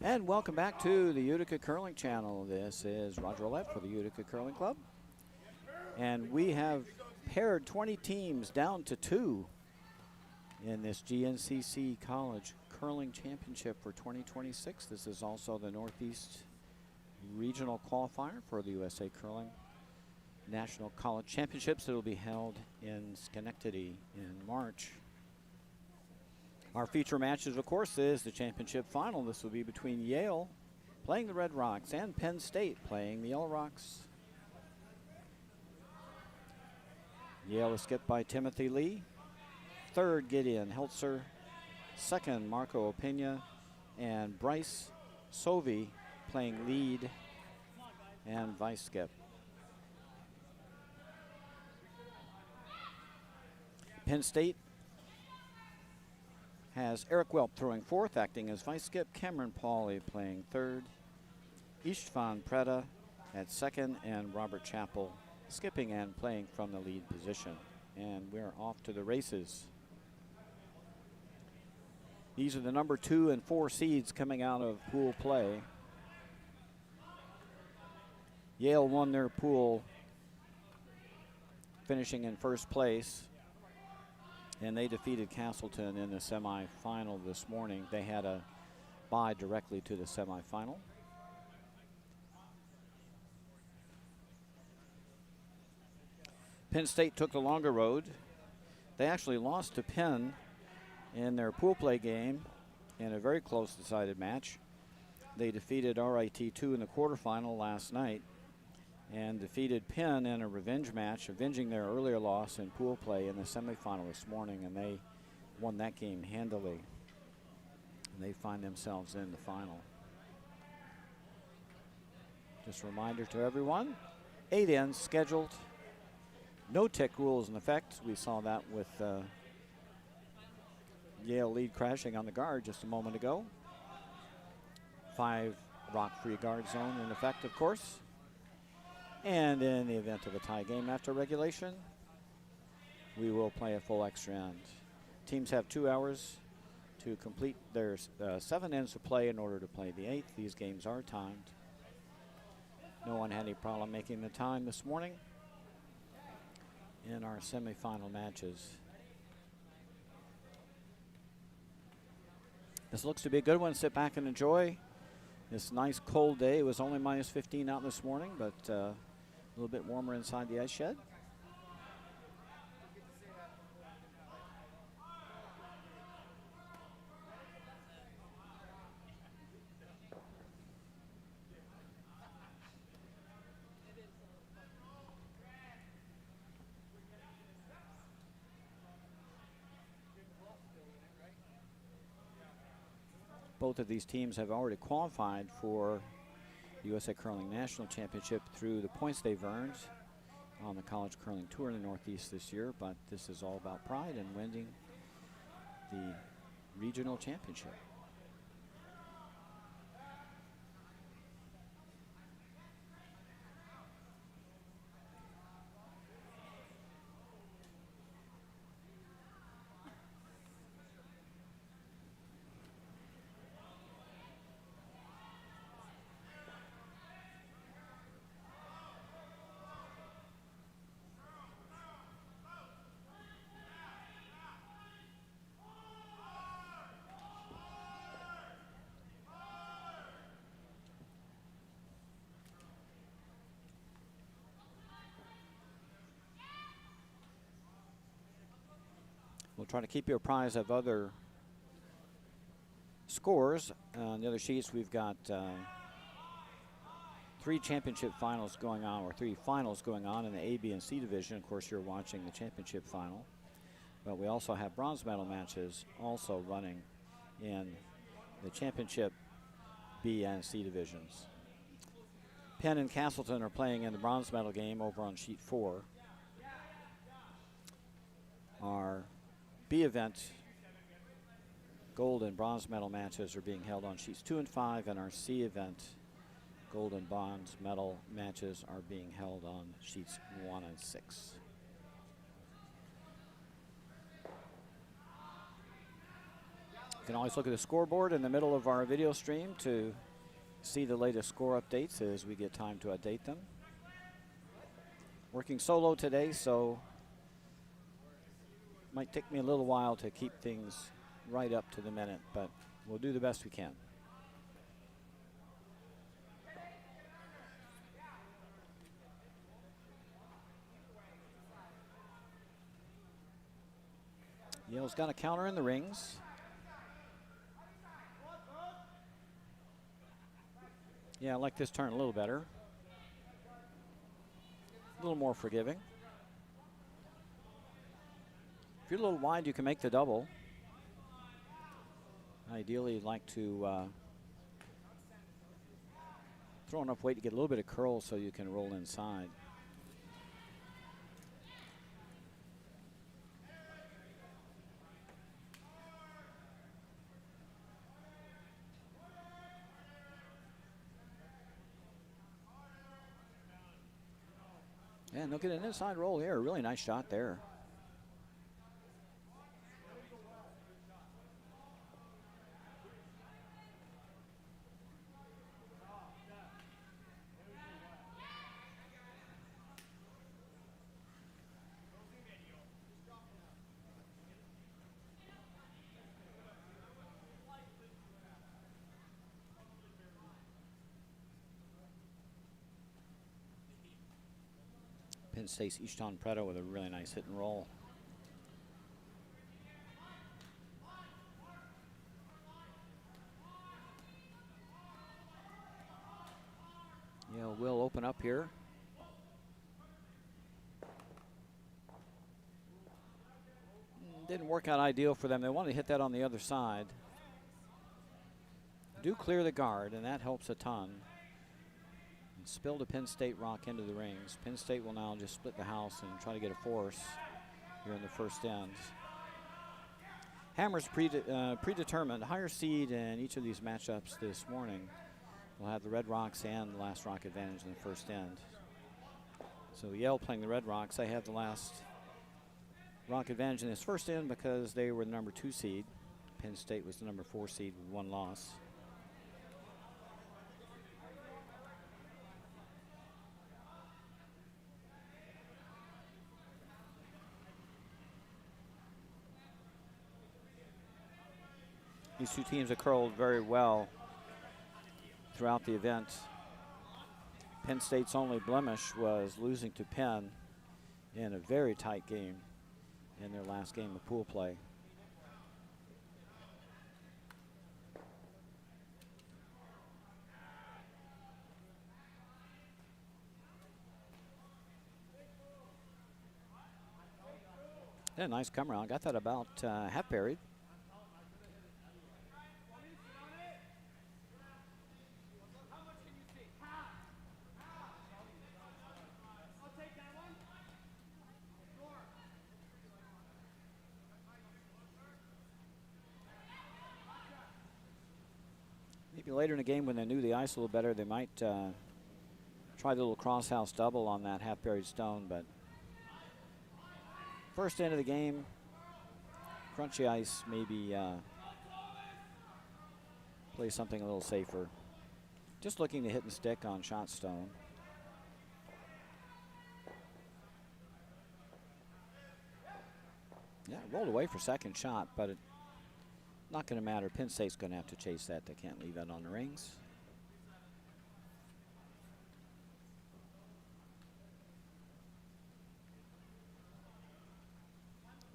And welcome back to the Utica Curling Channel. This is Roger Roulette for the Utica Curling Club. And we have paired 20 teams down to 2 in this GNCC College Curling Championship for 2026. This is also the Northeast Regional Qualifier for the USA Curling National College Championships that will be held in Schenectady in March. Our feature matches, of course, is the championship final. This will be between Yale playing the Red Rocks and Penn State playing the Yellow Rocks. Yale is skipped by Timothy Lee. Third, Gideon Heltzer. Second, Marco Opena. And Bryce Sovey playing lead and vice skip. Penn State has Eric Welp throwing fourth, acting as vice skip. Cameron Pauley playing third. Istvan Preda at second, and Robert Chappell skipping and playing from the lead position. And we're off to the races. These are the number 2 and 4 seeds coming out of pool play. Yale won their pool, finishing in first place. And they defeated Castleton in the semifinal this morning. They had a bye directly to the semifinal. Penn State took the longer road. They actually lost to Penn in their pool play game in a very close decided match. They defeated RIT2 in the quarterfinal last night and defeated Penn in a revenge match, avenging their earlier loss in pool play in the semifinal this morning, and they won that game handily. And they find themselves in the final. Just a reminder to everyone, 8 ends scheduled. No tick rules in effect. We saw that with Yale lead crashing on the guard just a moment ago. 5 rock-free guard zone in effect, of course. And in the event of a tie game after regulation, we will play a full extra end. Teams have 2 hours to complete their 7 ends of play in order to play the 8th. These games are timed. No one had any problem making the time this morning in our semifinal matches. This looks to be a good one. Sit back and enjoy this nice cold day. It was only minus 15 out this morning, but a little bit warmer inside the ice shed. Both of these teams have already qualified for the USA Curling National Championship through the points they've earned on the College Curling Tour in the Northeast this year, but this is all about pride and winning the regional championship. We'll try to keep you apprised of other scores. On the other sheets, we've got 3 championship finals going on, or 3 finals going on in the A, B, and C division. Of course, you're watching the championship final. But we also have bronze medal matches also running in the championship B and C divisions. Penn and Castleton are playing in the bronze medal game over on sheet 4. Our B event gold and bronze medal matches are being held on sheets 2 and 5, and our C event gold and bronze medal matches are being held on sheets 1 and 6. can always look at the scoreboard in the middle of our video stream to see the latest score updates as we get time to update them. Working solo today, so might take me a little while to keep things right up to the minute, but we'll do the best we can. Yale's got a counter in the rings. Yeah, I like this turn a little better. A little more forgiving. If you're a little wide, you can make the double. Ideally, you'd like to throw enough weight to get a little bit of curl so you can roll inside. And they'll get an inside roll here. A really nice shot there. Penn State's Ishton Preda with a really nice hit and roll. Yeah, will open up here. Didn't work out ideal for them. They wanted to hit that on the other side. Do clear the guard, and that helps a ton. And spilled a Penn State rock into the rings. Penn State will now just split the house and try to get a force here in the first end. Hammer's predetermined. Higher seed in each of these matchups this morning will have the Red Rocks and the last rock advantage in the first end. So Yale playing the Red Rocks. They have the last rock advantage in this first end because they were the number 2 seed. Penn State was the number 4 seed with 1 loss. These two teams have curled very well throughout the event. Penn State's only blemish was losing to Penn in a very tight game in their last game of pool play. Yeah, nice come around. Got that about half buried. Maybe later in the game when they knew the ice a little better, they might try the little crosshouse double on that half-buried stone, but first end of the game, crunchy ice, maybe play something a little safer. Just looking to hit and stick on shot stone. Yeah, rolled away for second shot, but it not going to matter. Penn State's going to have to chase that. They can't leave that on the rings.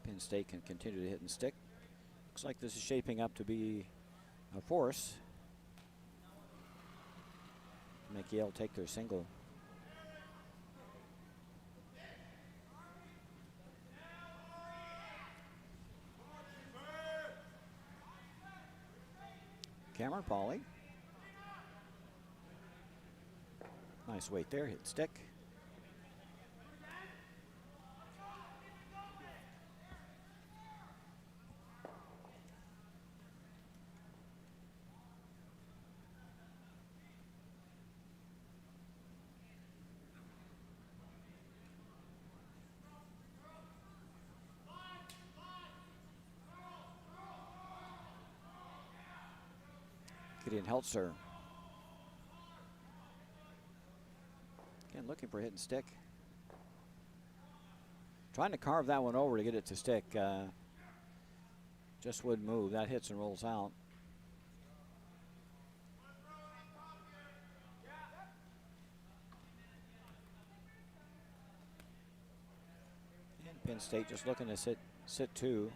Penn State can continue to hit and stick. Looks like this is shaping up to be a force. Make Yale take their single. Cameron Pauly. Nice weight there, hit stick. Gideon Heltzer. Again, looking for a hit and stick. Trying to carve that one over to get it to stick. Just wouldn't move. That hits and rolls out. And Penn State just looking to sit two.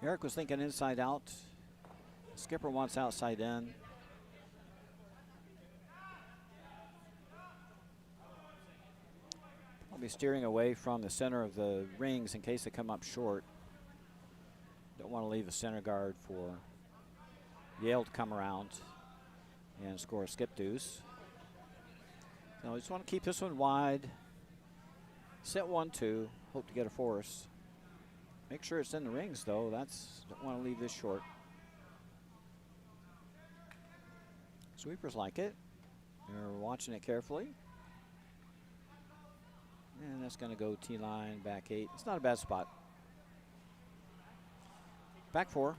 Eric was thinking inside out. Skipper wants outside in. I'll be steering away from the center of the rings in case they come up short. Don't want to leave a center guard for Yale to come around and score a skip deuce. So I just want to keep this one wide. Set 1-2. Hope to get a force. Make sure it's in the rings, though. Don't want to leave this short. Sweepers like it. They're watching it carefully. And that's going to go T-line, back 8. It's not a bad spot. Back 4.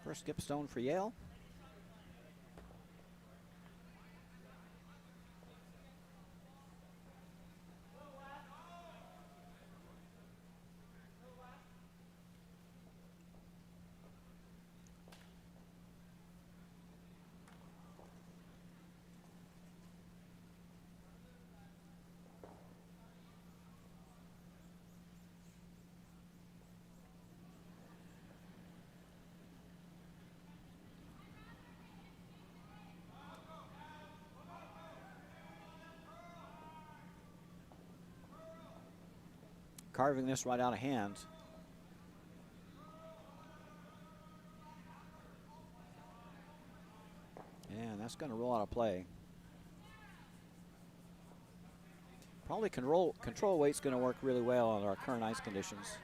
First skip stone for Yale. Carving this right out of hand. And that's going to roll out of play. Probably control weight's going to work really well on our current ice conditions.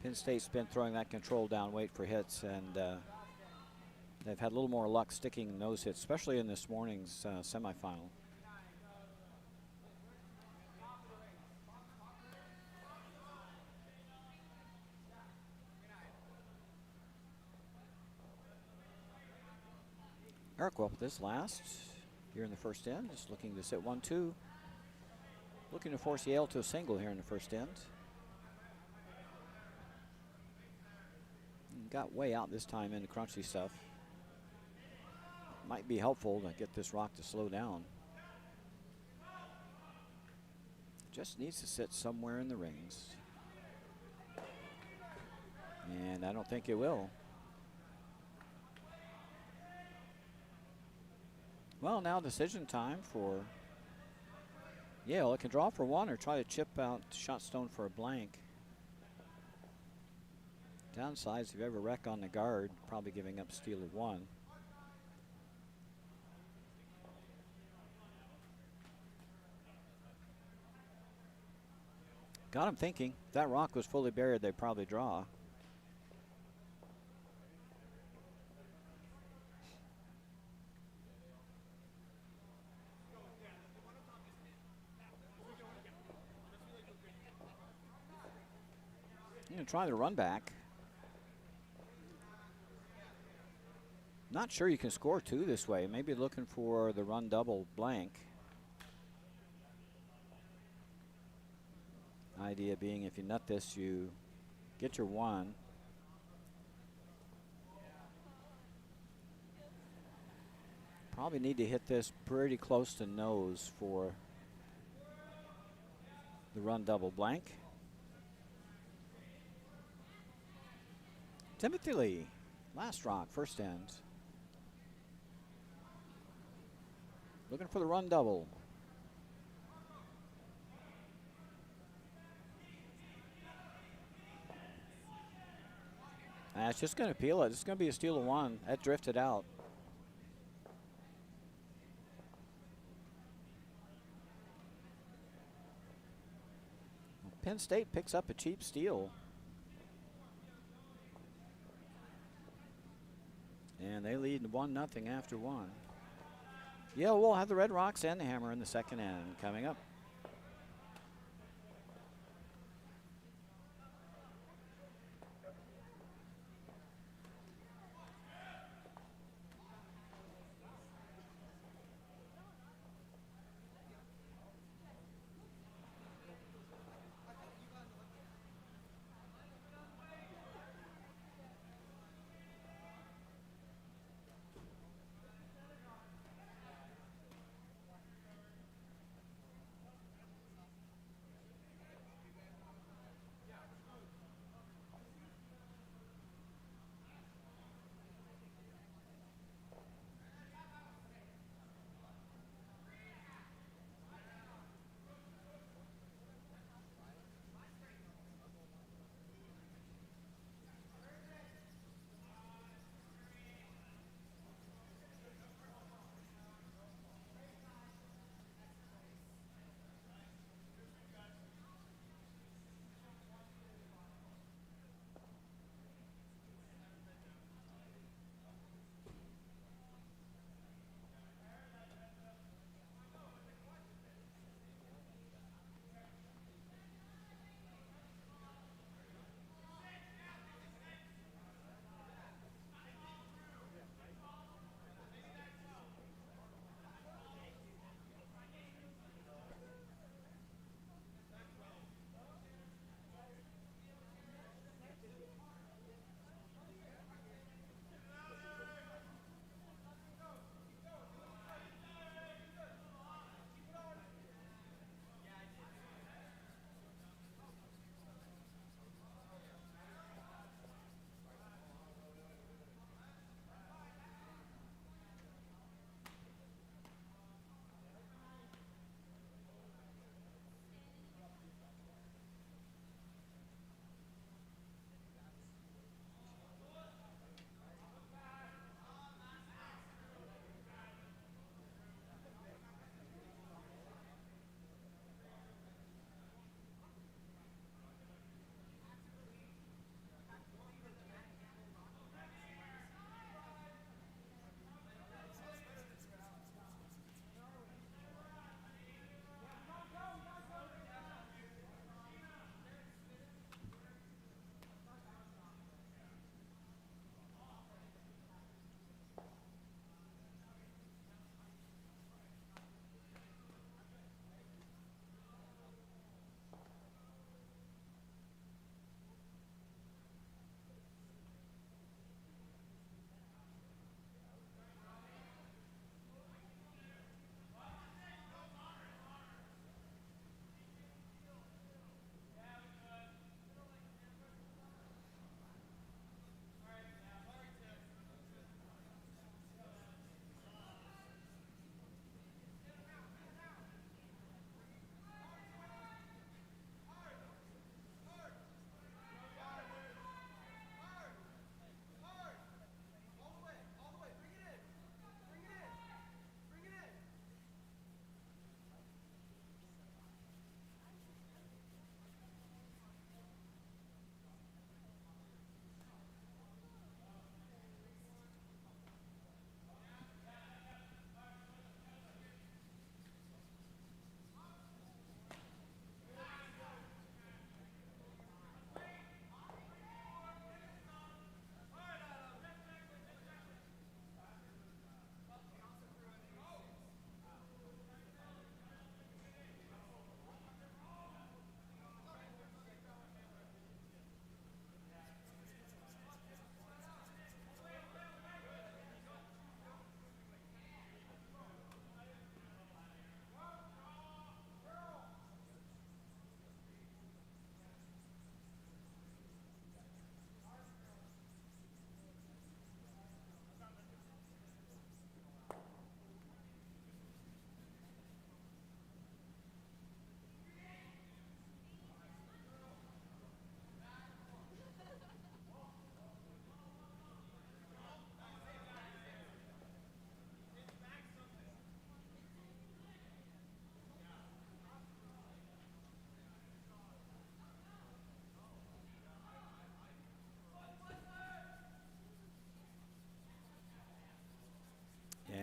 Penn State's been throwing that control down weight for hits, and they've had a little more luck sticking those hits, especially in this morning's semifinal. Eric Welp this last here in the first end, just looking to sit 1-2. Looking to force Yale to a single here in the first end. And got way out this time into crunchy stuff. Might be helpful to get this rock to slow down. Just needs to sit somewhere in the rings. And I don't think it will. Well, now decision time for Yale. It can draw for one or try to chip out shot stone for a blank. Downsides, if you ever wreck on the guard, probably giving up steal of one. Got him thinking. If that rock was fully buried, they'd probably draw. I'm going to try the run back. Not sure you can score two this way. Maybe looking for the run double blank. Idea being if you nut this, you get your one. Probably need to hit this pretty close to nose for the run double blank. Timothy Lee, last rock, first end. Looking for the run double. It's just going to peel it. It's going to be a steal of one. That drifted out. Penn State picks up a cheap steal. And they lead 1-0 after one. Yeah, we'll have the Red Rocks and the Hammer in the second end coming up.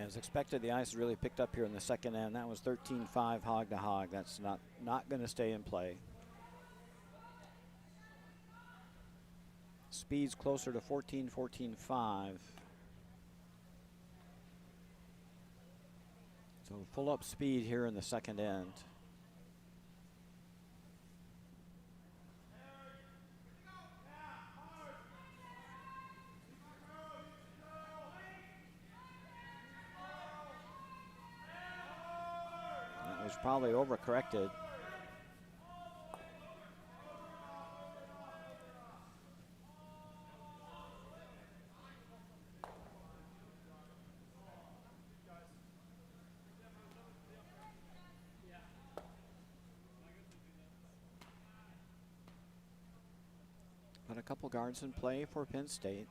As expected, the ice really picked up here in the second end. That was 13-5 hog to hog. That's not going to stay in play. Speed's closer to 14-5. So full up speed here in the second end. That was probably overcorrected. But a couple guards in play for Penn State.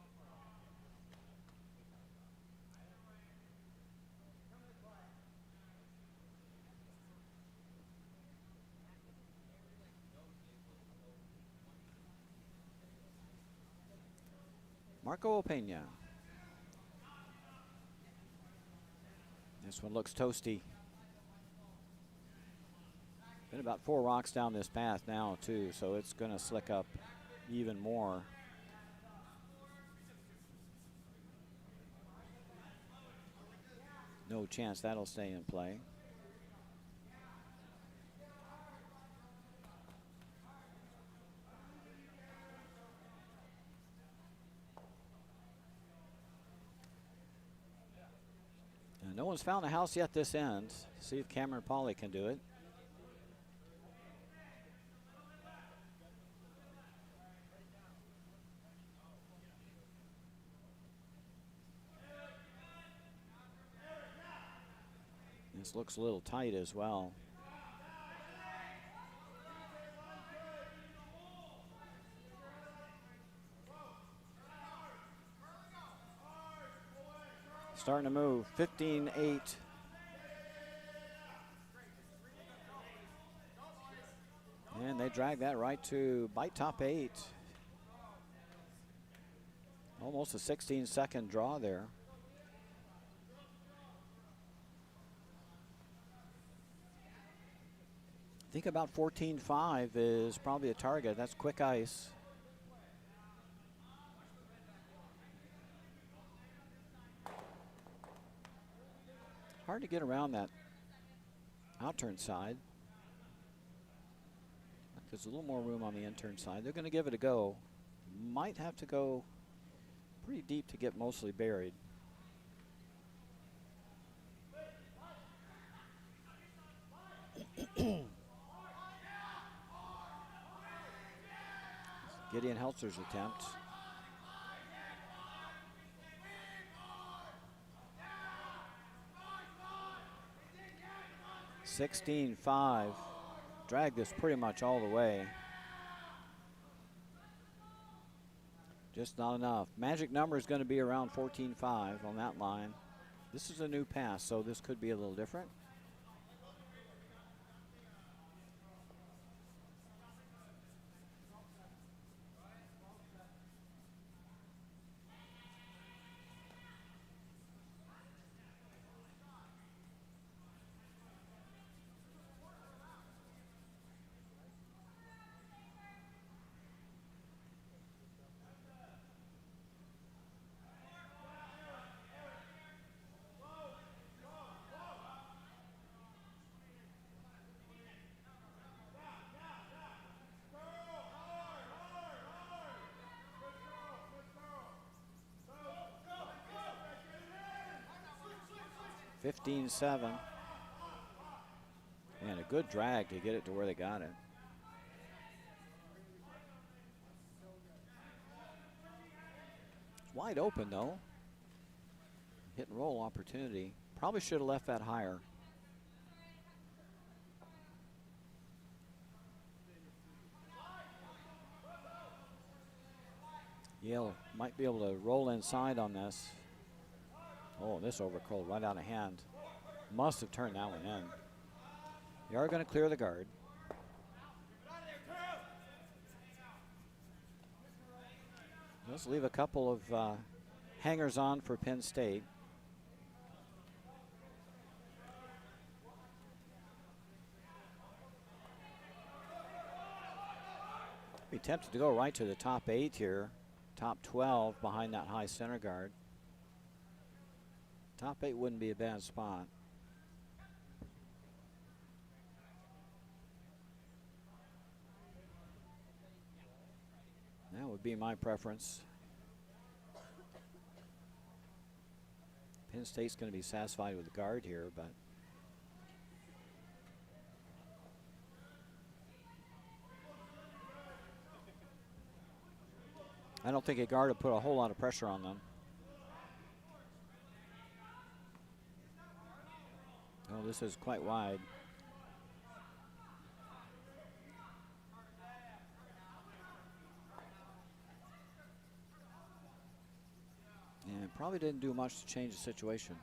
Marco Opeña. This one looks toasty. Been about 4 rocks down this path now too, so it's going to slick up even more. No chance that'll stay in play. And no one's found a house yet this end. See if Cameron Pauly can do it. This looks a little tight as well. Starting to move, 15-8. And they drag that right to bite top 8. Almost a 16-second draw there. I think about 14-5 is probably a target. That's quick ice. Hard to get around that outturn side. There's a little more room on the in-turn side. They're going to give it a go. Might have to go pretty deep to get mostly buried. Gideon Heltzer's attempt. (16-5). Drag this pretty much all the way. Just not enough. Magic number is going to be around 14-5 on that line. This is a new pass, so this could be a little different. (15-7). And a good drag to get it to where they got it. It's wide open though. Hit and roll opportunity. Probably should have left that higher. Yale might be able to roll inside on this. Oh, this overcurled right out of hand. Must have turned that one in. They are going to clear the guard. Let's leave a couple of hangers on for Penn State. Be tempted to go right to the top 8 here. Top 12 behind that high center guard. Top 8 wouldn't be a bad spot. That would be my preference. Penn State's going to be satisfied with the guard here, but I don't think a guard will put a whole lot of pressure on them. Oh, this is quite wide. And probably didn't do much to change the situation.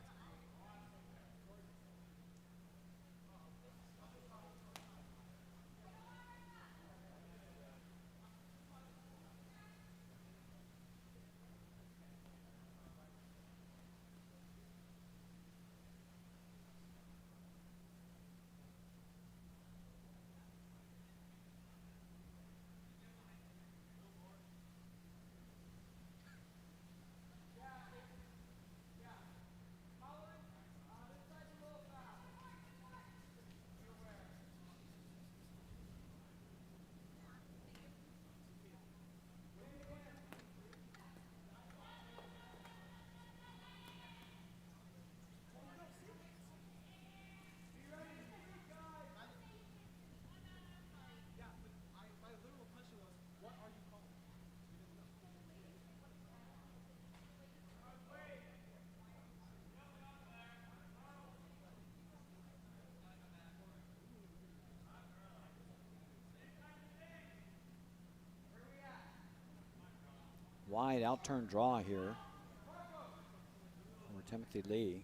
Wide out-turn draw here for Timothy Lee.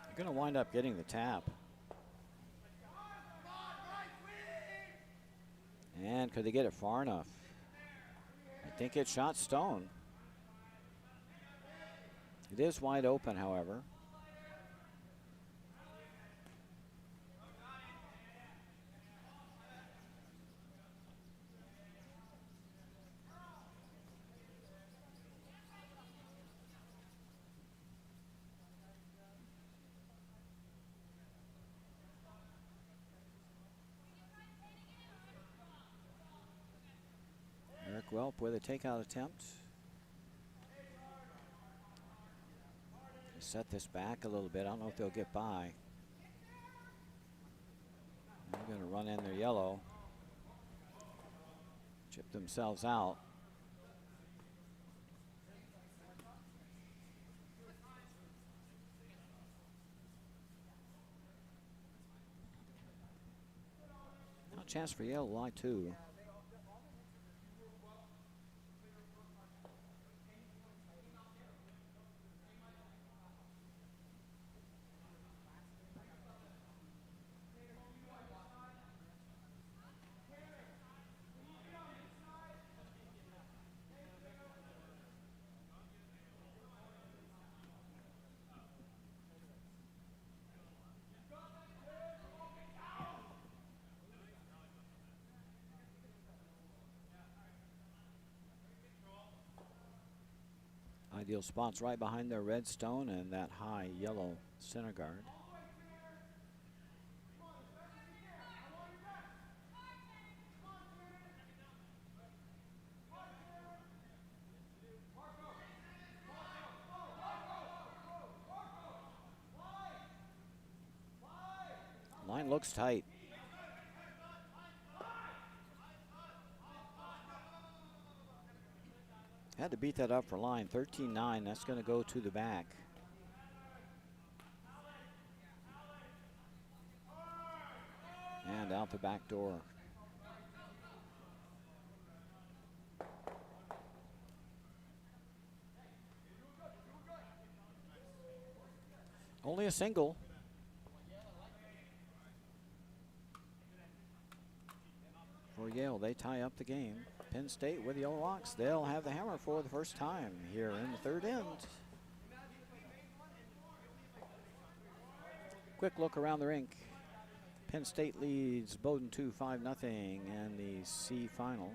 They're going to wind up getting the tap. And could they get it far enough? I think it shot Stone. It is wide open, however. Welp with a takeout attempt. Set this back a little bit. I don't know if they'll get by. They're going to run in their yellow. Chip themselves out. Now a chance for Yale to lie two. Ideal spots right behind their red stone and that high yellow center guard. Line looks tight. Had to beat that up for line. 13-9. That's going to go to the back. And out the back door. Only a single. For Yale, they tie up the game. Penn State with the Yellow Hawks. They'll have the hammer for the first time here in the third end. Quick look around the rink. Penn State leads Bowdoin 2 5-0 in the C final.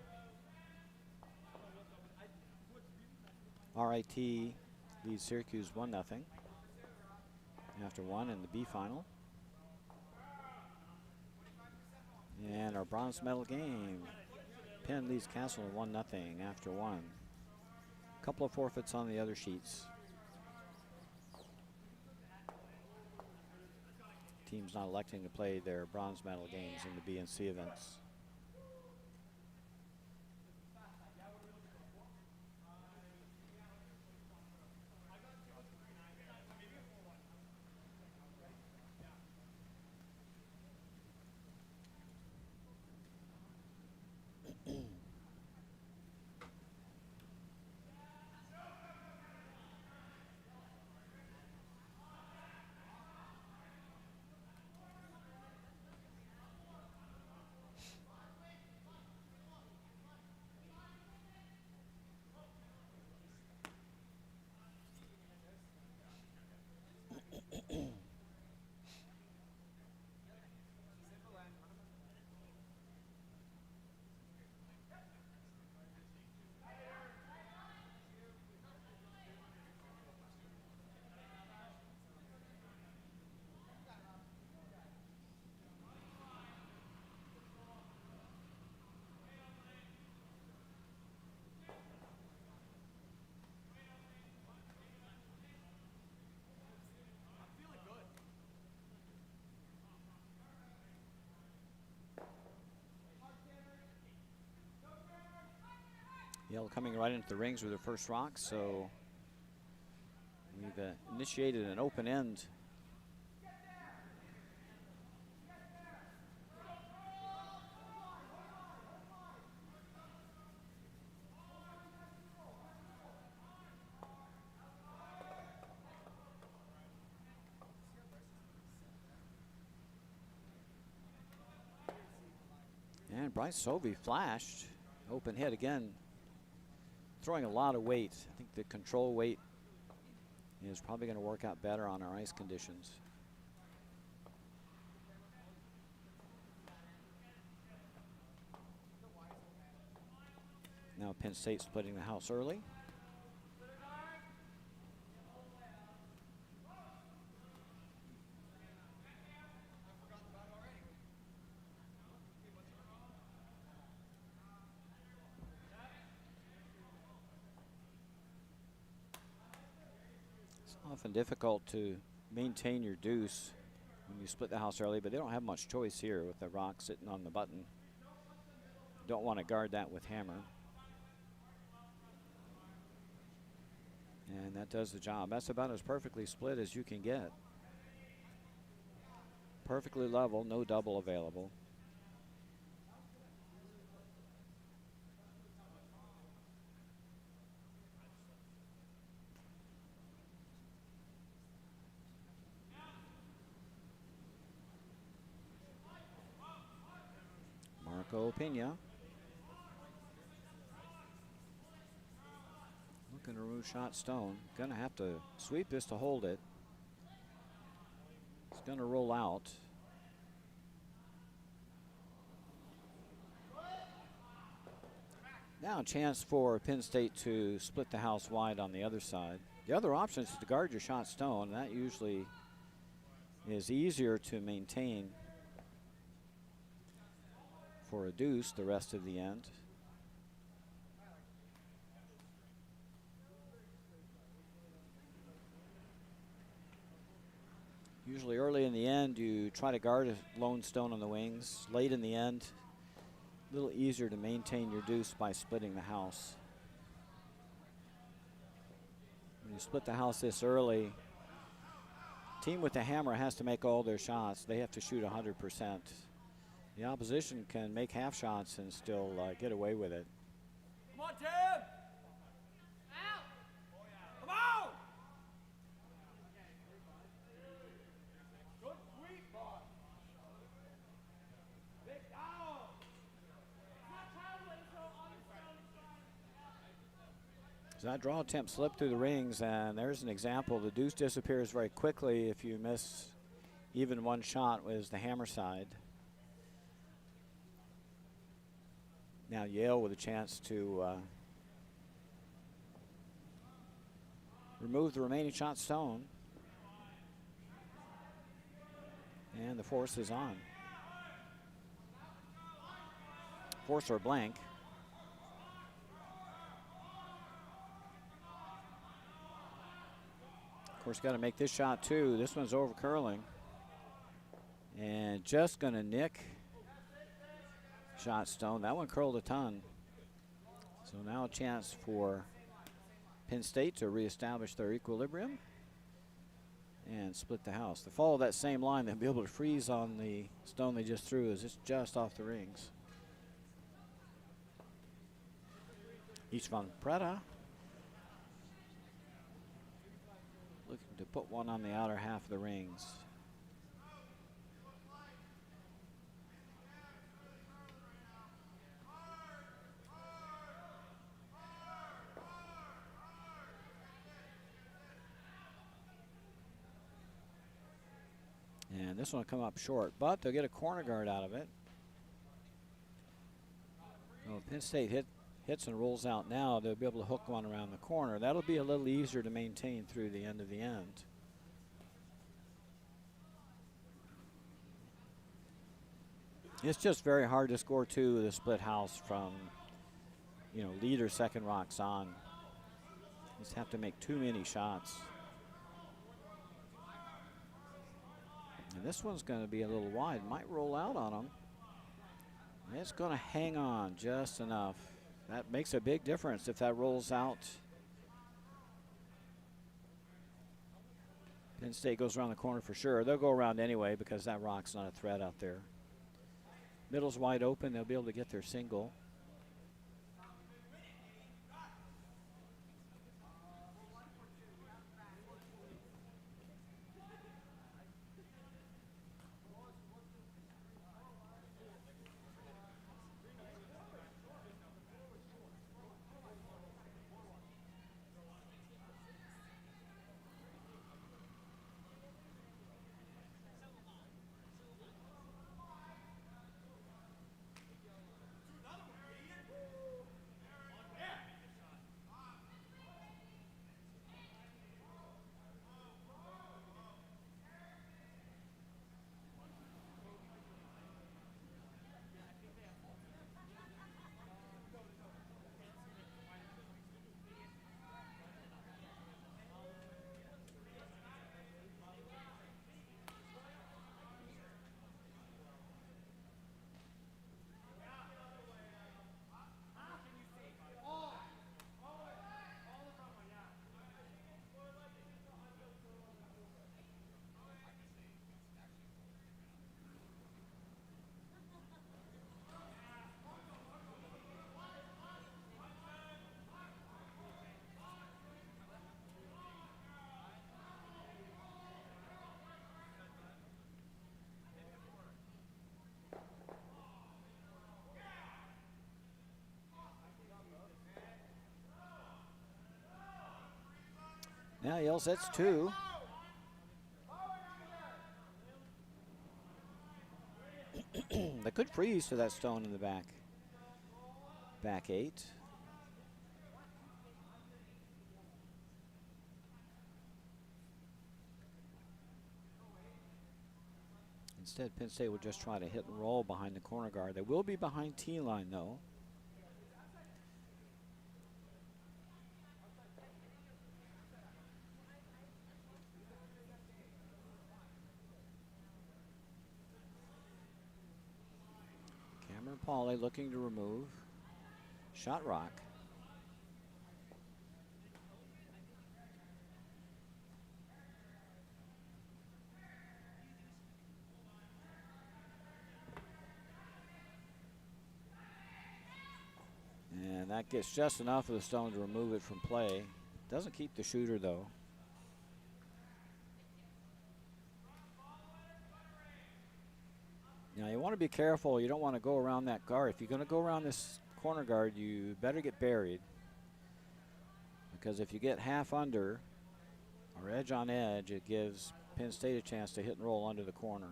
RIT leads Syracuse 1-0 after one in the B final. And our bronze medal game, Penn leads Castle 1-0 after one. Couple of forfeits on the other sheets. Teams not electing to play their bronze medal games in the B and C events. Yale coming right into the rings with their first rock, so we've initiated an open end. And Bryce Sovey flashed, open hit again. Throwing a lot of weight. I think the control weight is probably going to work out better on our ice conditions. Now Penn State splitting the house early. Often difficult to maintain your deuce when you split the house early, but they don't have much choice here with the rock sitting on the button. Don't want to guard that with hammer. And that does the job. That's about as perfectly split as you can get. Perfectly level, no double available. Pena looking to remove shot stone. Gonna have to sweep this to hold it. It's gonna roll out. Now a chance for Penn State to split the house wide on the other side. The other option is to guard your shot stone. That usually is easier to maintain for a deuce the rest of the end. Usually early in the end, you try to guard a lone stone on the wings. Late in the end, a little easier to maintain your deuce by splitting the house. When you split the house this early, team with the hammer has to make all their shots. They have to shoot 100%. The opposition can make half shots and still get away with it. Come on, Tim! Out! Come on! Good sweep, boy. Big down. So that draw attempt slipped through the rings, and there's an example. The deuce disappears very quickly if you miss Even one shot was the hammer side. Now Yale with a chance to remove the remaining shot stone. And the force is on. Force or blank. Of course, got to make this shot too. This one's over curling. And just going to nick shot stone. That one curled a ton. So now a chance for Penn State to reestablish their equilibrium and split the house. They follow that same line, they'll be able to freeze on the stone they just threw as it's just off the rings. Istvan Preda looking to put one on the outer half of the rings. And this one will come up short, but they'll get a corner guard out of it. Well, Penn State hits and rolls out now. They'll be able to hook one around the corner. That'll be a little easier to maintain through the end of the end. It's just very hard to score two of the split house from, lead or second rocks on. Just have to make too many shots. And this one's going to be a little wide. Might roll out on them. It's going to hang on just enough. That makes a big difference if that rolls out. Penn State goes around the corner for sure. They'll go around anyway because that rock's not a threat out there. Middle's wide open. They'll be able to get their single. Now Yale sets two. They could freeze to that stone in the back. Back eight. Instead, Penn State will just try to hit and roll behind the corner guard. They will be behind T-line, though. Pauly looking to remove shot rock. And that gets just enough of the stone to remove it from play. Doesn't keep the shooter though. Now you want to be careful. You don't want to go around that guard. If you're going to go around this corner guard, you better get buried. Because if you get half under or edge on edge, it gives Penn State a chance to hit and roll under the corner.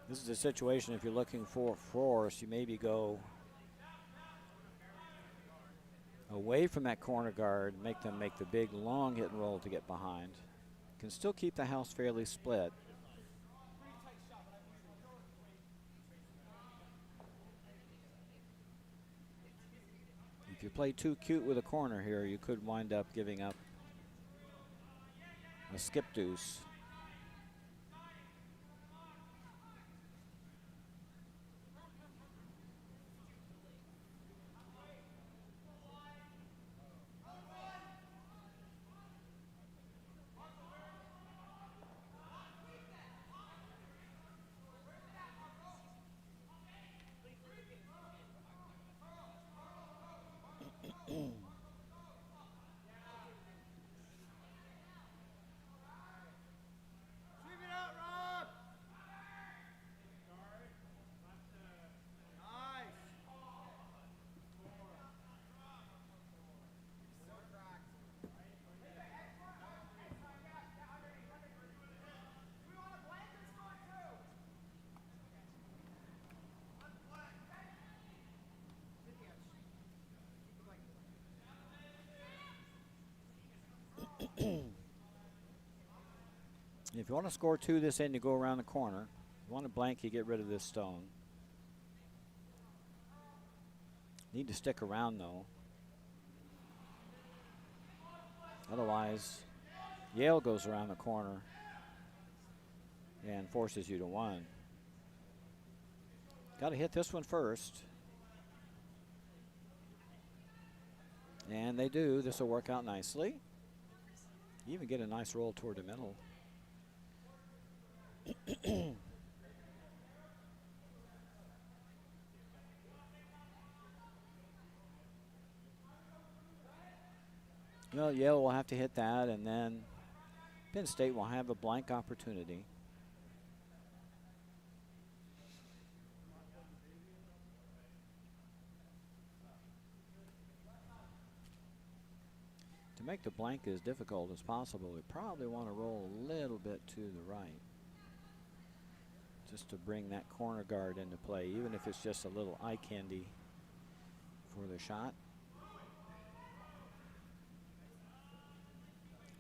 This is a situation, if you're looking for force, you maybe go away from that corner guard, make them make the big long hit and roll to get behind. Can still keep the house fairly split. If you play too cute with a corner here, you could wind up giving up a skip deuce. If you want to score 2 this end, you go around the corner. If you want to blank, you get rid of this stone. Need to stick around, though. Otherwise, Yale goes around the corner and forces you to 1. Got to hit this one first. And they do. This will work out nicely. You even get a nice roll toward the middle. Well, Yale will have to hit that, and then Penn State will have a blank opportunity. To make the blank as difficult as possible, we probably want to roll a little bit to the right, just to bring that corner guard into play, even if it's just a little eye candy for the shot.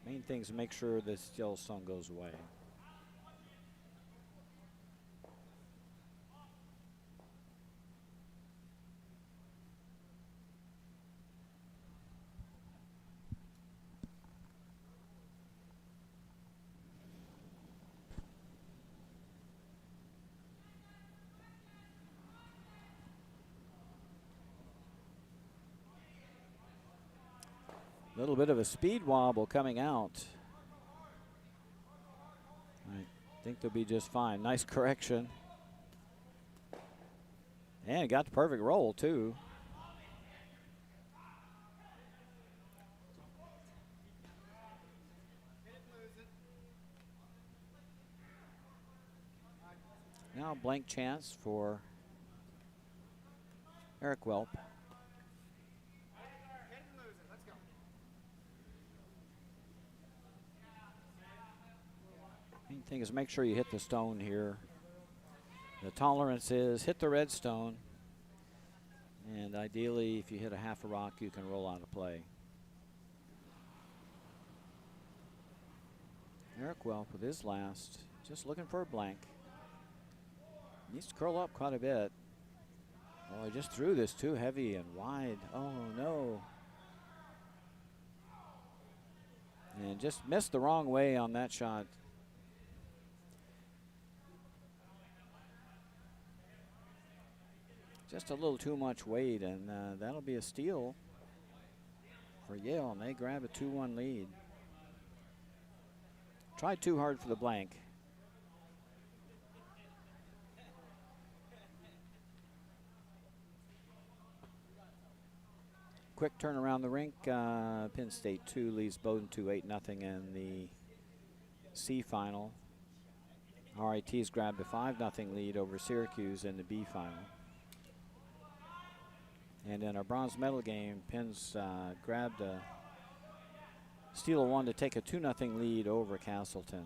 Main thing is to make sure the still stone goes away. A little bit of a speed wobble coming out. I think they'll be just fine. Nice correction. And got the perfect roll, too. Now a blank chance for Eric Welp. Main thing is make sure you hit the stone here. The tolerance is hit the red stone, and ideally if you hit a half a rock you can roll out of play. Eric Welp with his last, just looking for a blank. Needs to curl up quite a bit. Oh, he just threw this too heavy and wide. Oh no. And just missed the wrong way on that shot. Just a little too much weight, and that'll be a steal for Yale, and they grab a 2-1 lead. Tried too hard for the blank. Quick turn around the rink. Penn State 2 leads Bowdoin 2 8-0 in the C final. RIT's grabbed a 5-0 lead over Syracuse in the B final. And in our bronze medal game, Penn's grabbed a steal a one to take a 2-0 lead over Castleton.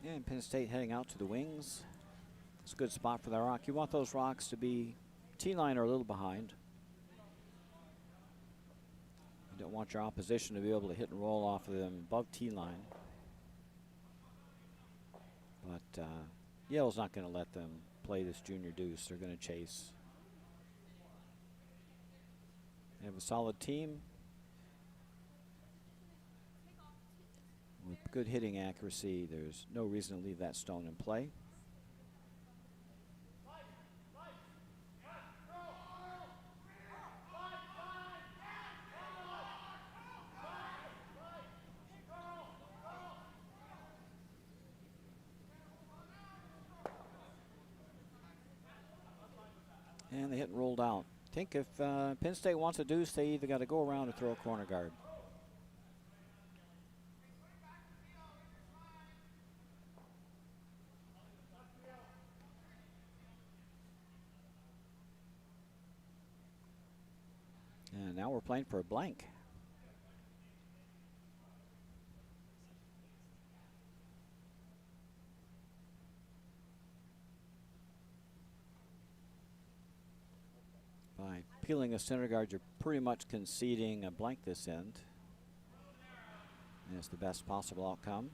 And Penn State heading out to the wings. It's a good spot for the rock. You want those rocks to be T-line or a little behind. You don't want your opposition to be able to hit and roll off of them above T-line. But Yale's not going to let them play this junior deuce. They're going to chase. They have a solid team with good hitting accuracy. There's no reason to leave that stone in play. And they hit and rolled out. I think if Penn State wants a deuce, they either got to go around or throw a corner guard. And now we're playing for a blank. By peeling a center guard, you're pretty much conceding a blank this end. And it's the best possible outcome.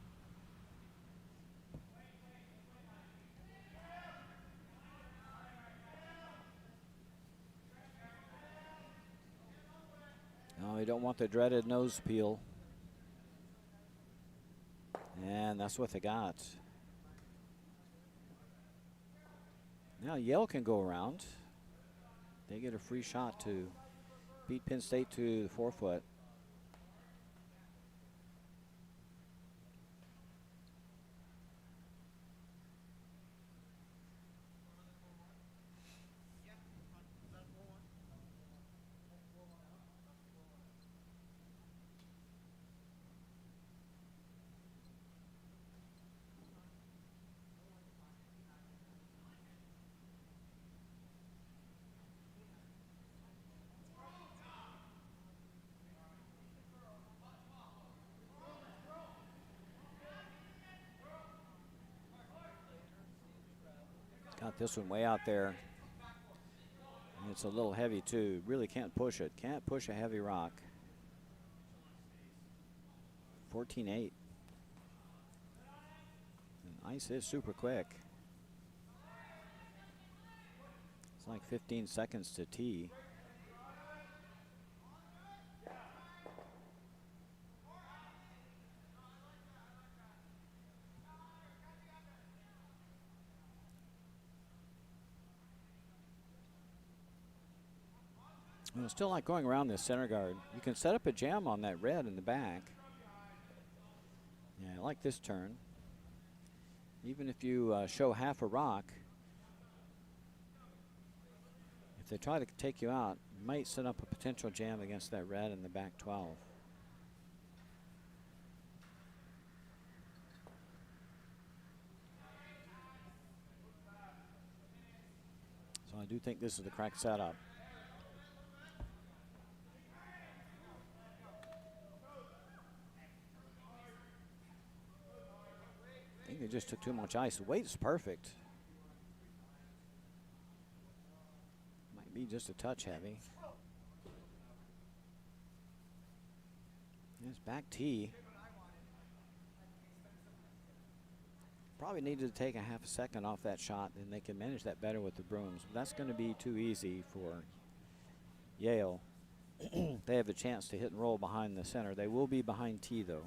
No, you don't want the dreaded nose peel. And that's what they got. Now Yale can go around. They get a free shot to beat Penn State to the 4 foot. Got this one way out there. And it's a little heavy too. Really can't push it. Can't push a heavy rock. 14-8. And ice is super quick. It's like 15 seconds to tee. Well, still like going around this center guard. You can set up a jam on that red in the back. Yeah, I like this turn. Even if you show half a rock, if they try to take you out, you might set up a potential jam against that red in the back 12. So I do think this is the correct setup. I think they just took too much ice. The weight's perfect. Might be just a touch heavy. It's back tee. Probably needed to take a half a second off that shot, and they can manage that better with the brooms. But that's going to be too easy for Yale. They have a chance to hit and roll behind the center. They will be behind tee, though.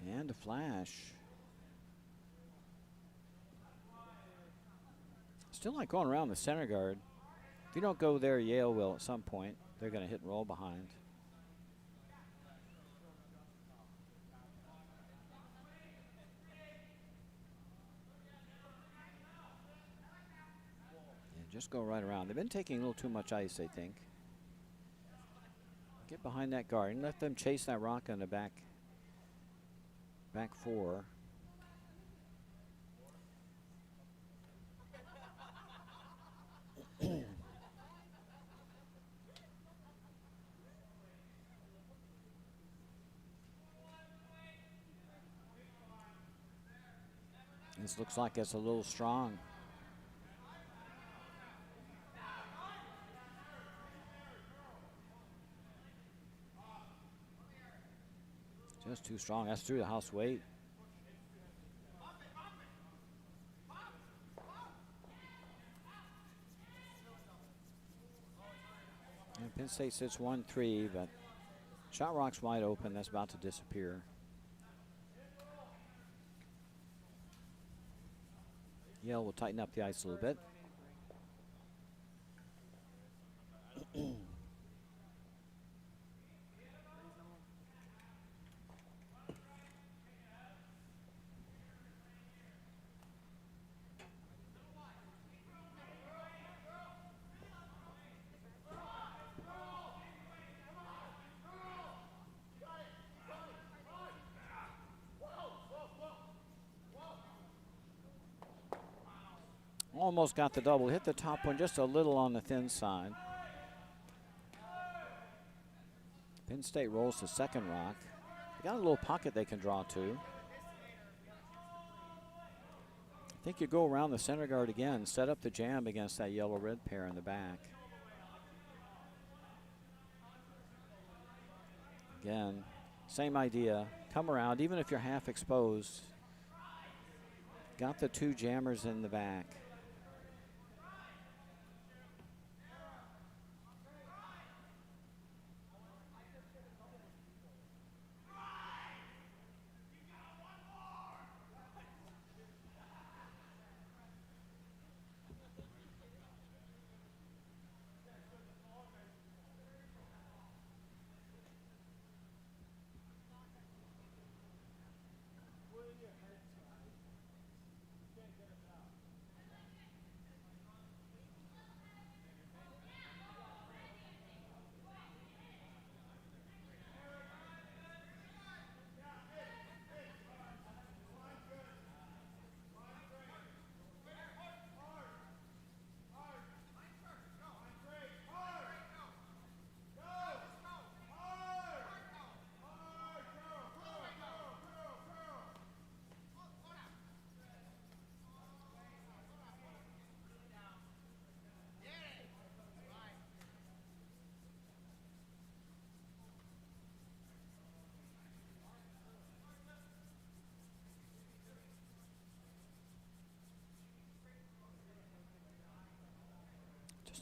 And a flash. Still like going around the center guard. If you don't go there, Yale will at some point. They're going to hit and roll behind. Yeah, just go right around. They've been taking a little too much ice, I think. Get behind that guard and let them chase that rock on the back 4. This looks like it's a little strong. Just too strong. That's through the house weight. And Penn State sits 1-3, but shot rock's wide open. That's about to disappear. Yale will tighten up the ice a little bit. Almost got the double. Hit the top one just a little on the thin side. Penn State rolls the second rock. They got a little pocket they can draw to. I think you go around the center guard again, set up the jam against that yellow-red pair in the back. Again, same idea. Come around, even if you're half exposed. Got the 2 jammers in the back.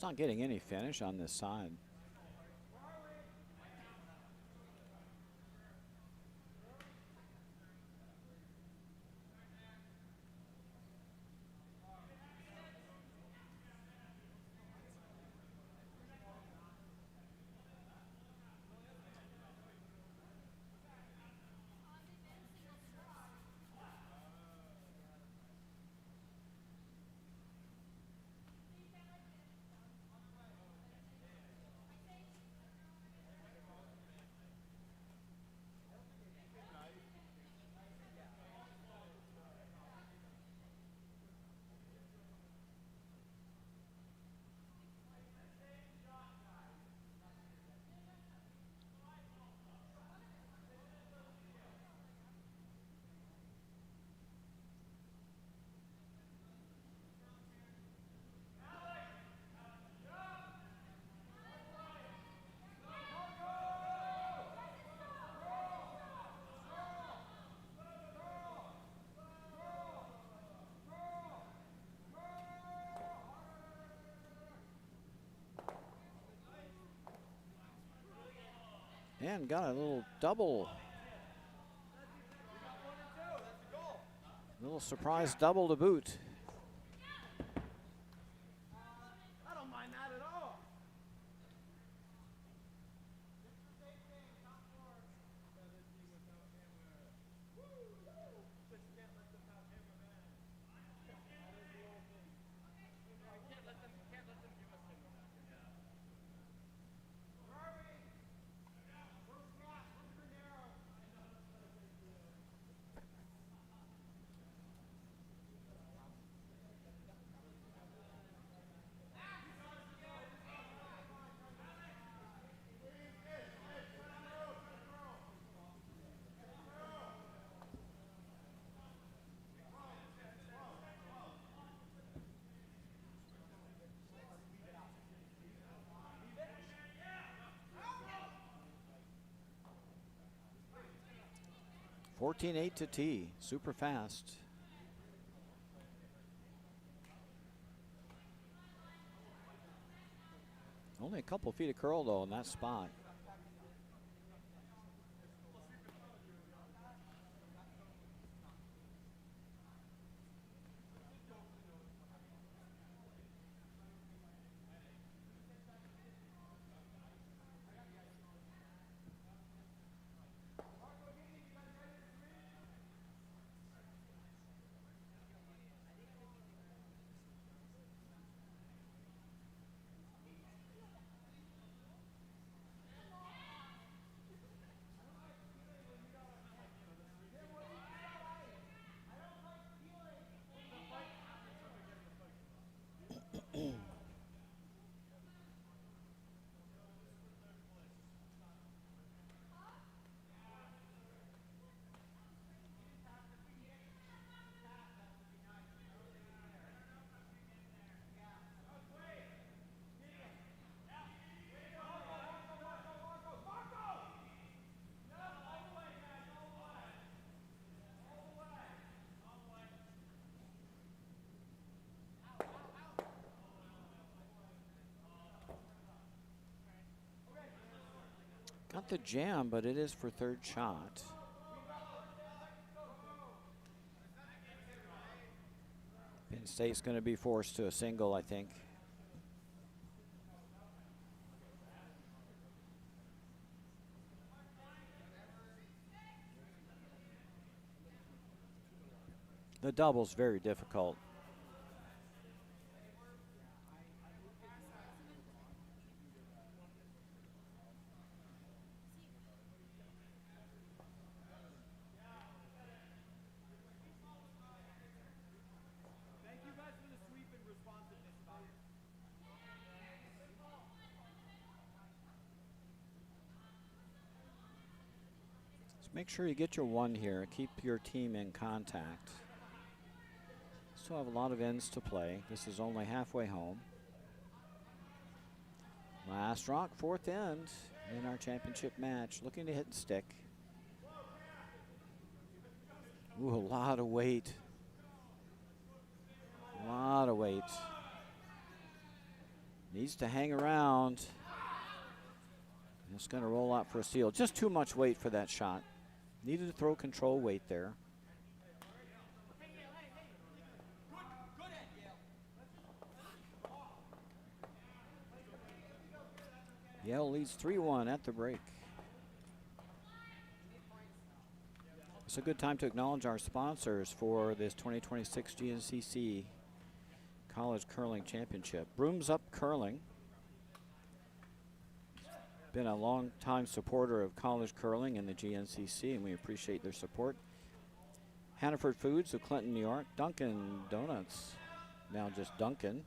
Just not getting any finish on this side. And got a little double. Little surprise double to boot. I don't mind that at all. (14-8 to T). Super fast. Only a couple feet of curl though in that spot. Got the jam, but it is for third shot. Penn State's going to be forced to a single, I think. The double's very difficult. Make sure you get your one here. Keep your team in contact. Still have a lot of ends to play. This is only halfway home. Last rock, fourth end in our championship match. Looking to hit and stick. Ooh, a lot of weight. A lot of weight. Needs to hang around. It's going to roll out for a steal. Just too much weight for that shot. Needed to throw control weight there. Yale leads 3-1 at the break. It's a good time to acknowledge our sponsors for this 2026 GNCC College Curling Championship. Brooms Up Curling. Been a long-time supporter of college curling in the GNCC, and we appreciate their support. Hannaford Foods of Clinton, New York. Dunkin' Donuts, now just Dunkin',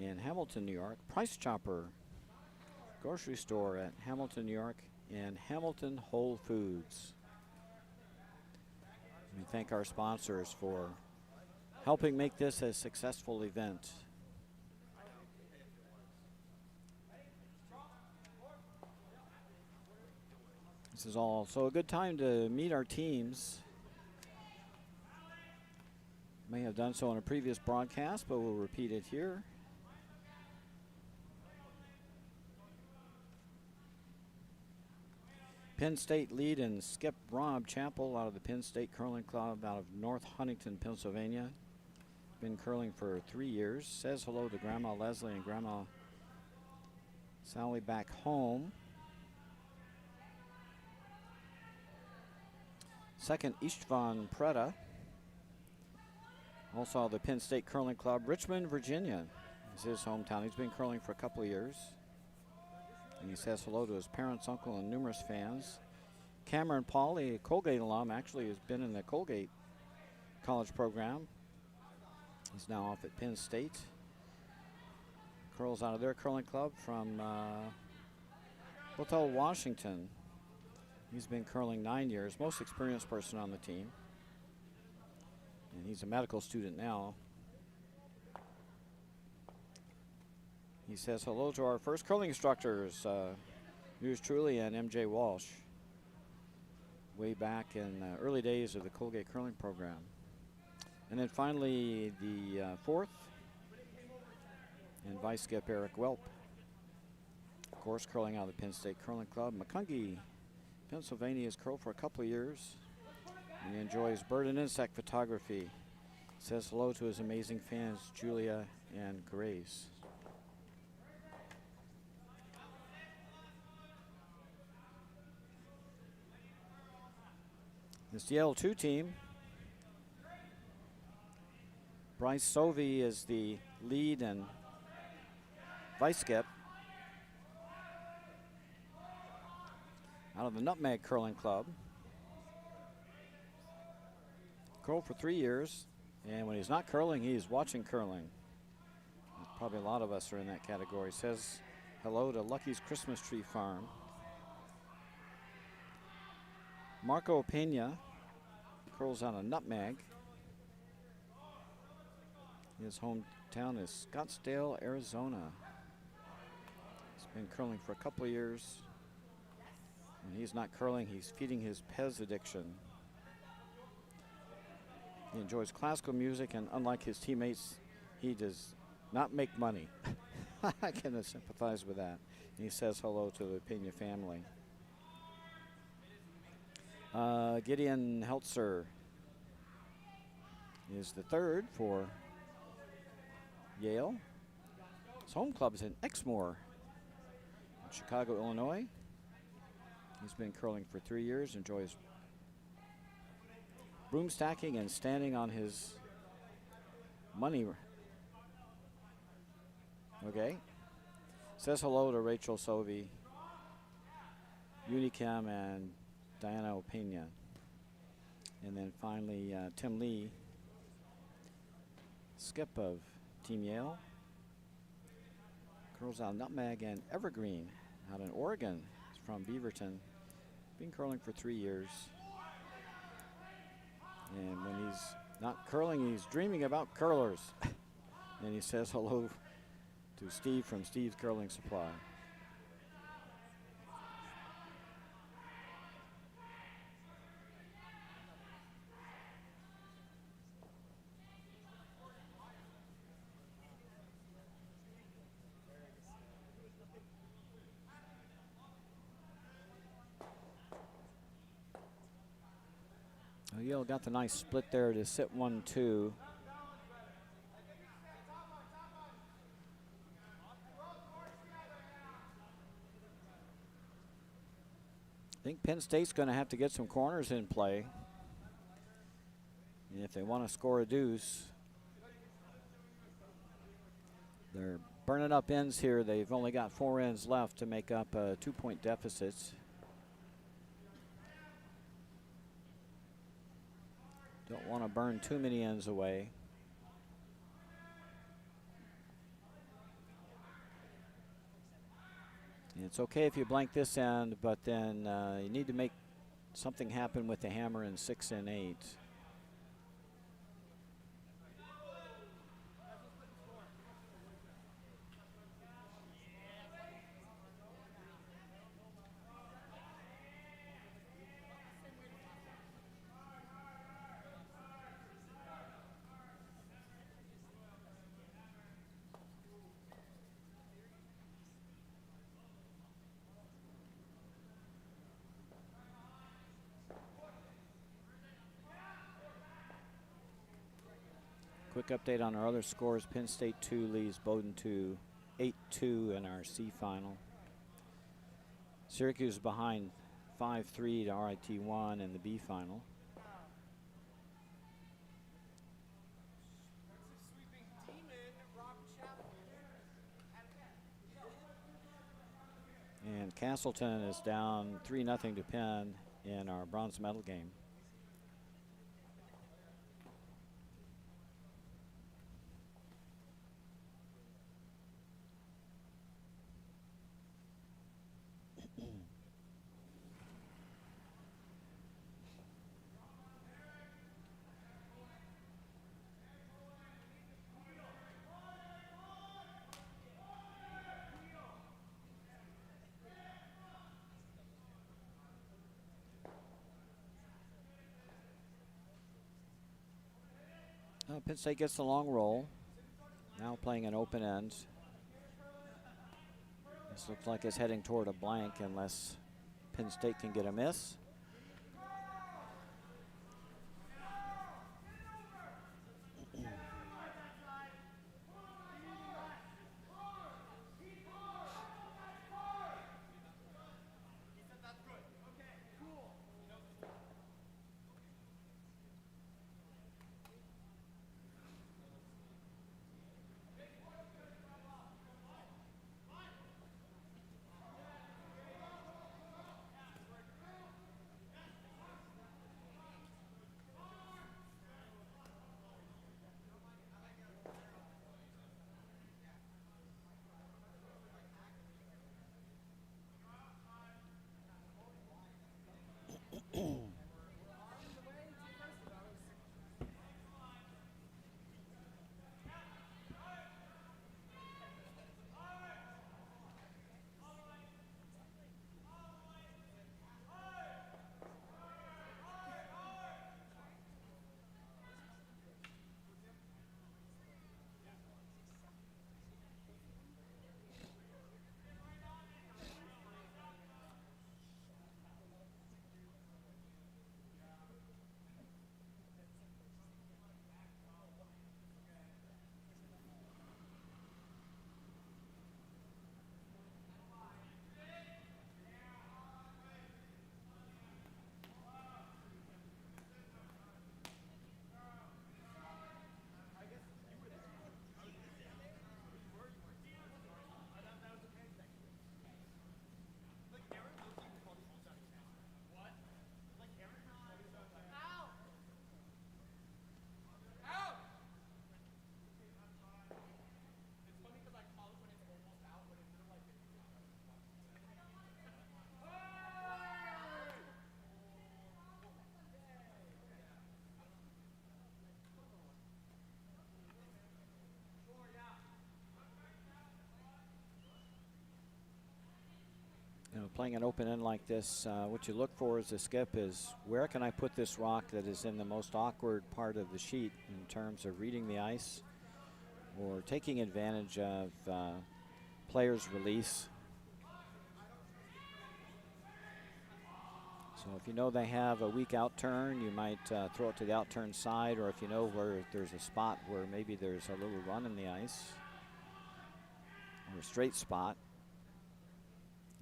in Hamilton, New York. Price Chopper grocery store at Hamilton, New York, and Hamilton Whole Foods. We thank our sponsors for helping make this a successful event. This is also a good time to meet our teams. May have done so in a previous broadcast, but we'll repeat it here. Penn State lead and skip Rob Chappell out of the Penn State Curling Club out of North Huntington, Pennsylvania. Been curling for 3 years. Says hello to Grandma Leslie and Grandma Sally back home. Second, Istvan Preda. Also the Penn State Curling Club. Richmond, Virginia is his hometown. He's been curling for a couple of years. And he says hello to his parents, uncle, and numerous fans. Cameron Pauley, a Colgate alum, actually has been in the Colgate college program. He's now off at Penn State. Curls out of their curling club from Bethel, Washington. He's been curling 9 years, most experienced person on the team. And he's a medical student now. He says hello to our first curling instructors, yours truly and MJ Walsh, way back in the early days of the Colgate curling program. And then finally the fourth, and vice skip Eric Welp. Of course, curling out of the Penn State Curling Club. Macungie, Pennsylvania, has curled for a couple of years. And he enjoys bird and insect photography. Says hello to his amazing fans, Julia and Grace. This Yale 2 team. Bryce Sovey is the lead and vice skip out of the Nutmeg Curling Club. Curled for 3 years, and when he's not curling, he's watching curling. Probably a lot of us are in that category. Says hello to Lucky's Christmas Tree Farm. Marco Pena curls out of Nutmeg. His hometown is Scottsdale, Arizona. He's been curling for a couple of years. When he's not curling, he's feeding his Pez addiction. He enjoys classical music, and unlike his teammates, he does not make money. I can sympathize with that. And he says hello to the Pena family. Gideon Heltzer is the third for Yale. His home club is in Exmoor, in Chicago, Illinois. He's been curling for 3 years, enjoys broom stacking and standing on his money. Okay. Says hello to Rachel Sovey, Unicam, and Diana Opena. And then finally, Tim Lee, skip of Team Yale. Curls out Nutmeg and Evergreen out in Oregon. He's from Beaverton. Been curling for 3 years. And when he's not curling, he's dreaming about curlers. And he says hello to Steve from Steve's Curling Supply. Oh, Yale got the nice split there to sit 1-2. I think Penn State's going to have to get some corners in play. And if they want to score a deuce, they're burning up ends here. They've only got 4 ends left to make up 2-point deficits. Don't want to burn too many ends away. And it's okay if you blank this end, but then you need to make something happen with the hammer in 6 and 8. Quick update on our other scores. Penn State 2 leads Bowdoin 2, 8-2 in our C final. Syracuse behind 5-3 to RIT 1 in the B final. And Castleton is down 3-0 to Penn in our bronze medal game. Penn State gets the long roll. Now playing an open end. This looks like it's heading toward a blank unless Penn State can get a miss. Playing an open end like this, what you look for as a skip is where can I put this rock that is in the most awkward part of the sheet in terms of reading the ice or taking advantage of player's release. So if you know they have a weak out turn, you might throw it to the out turn side, or if you know where there's a spot where maybe there's a little run in the ice or a straight spot,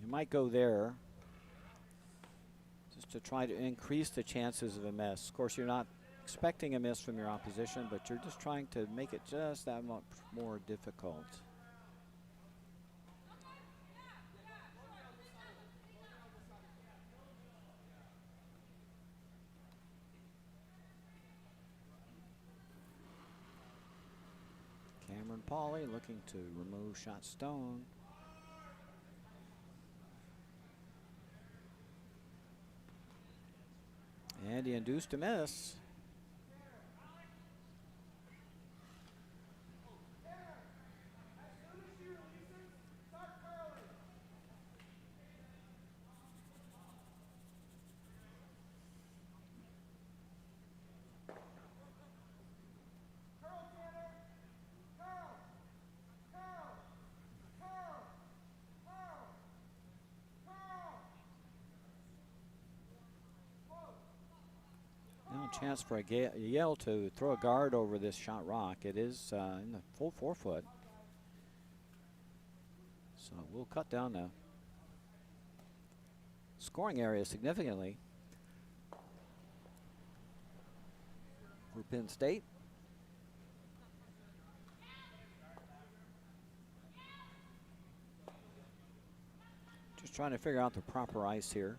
you might go there just to try to increase the chances of a miss. Of course, you're not expecting a miss from your opposition, but you're just trying to make it just that much more difficult. Cameron Pauley looking to remove shot stone. And he induced a miss. Chance for a Yale to throw a guard over this shot rock. It is in the full 4 foot. So we'll cut down the scoring area significantly for Penn State. Just trying to figure out the proper ice here.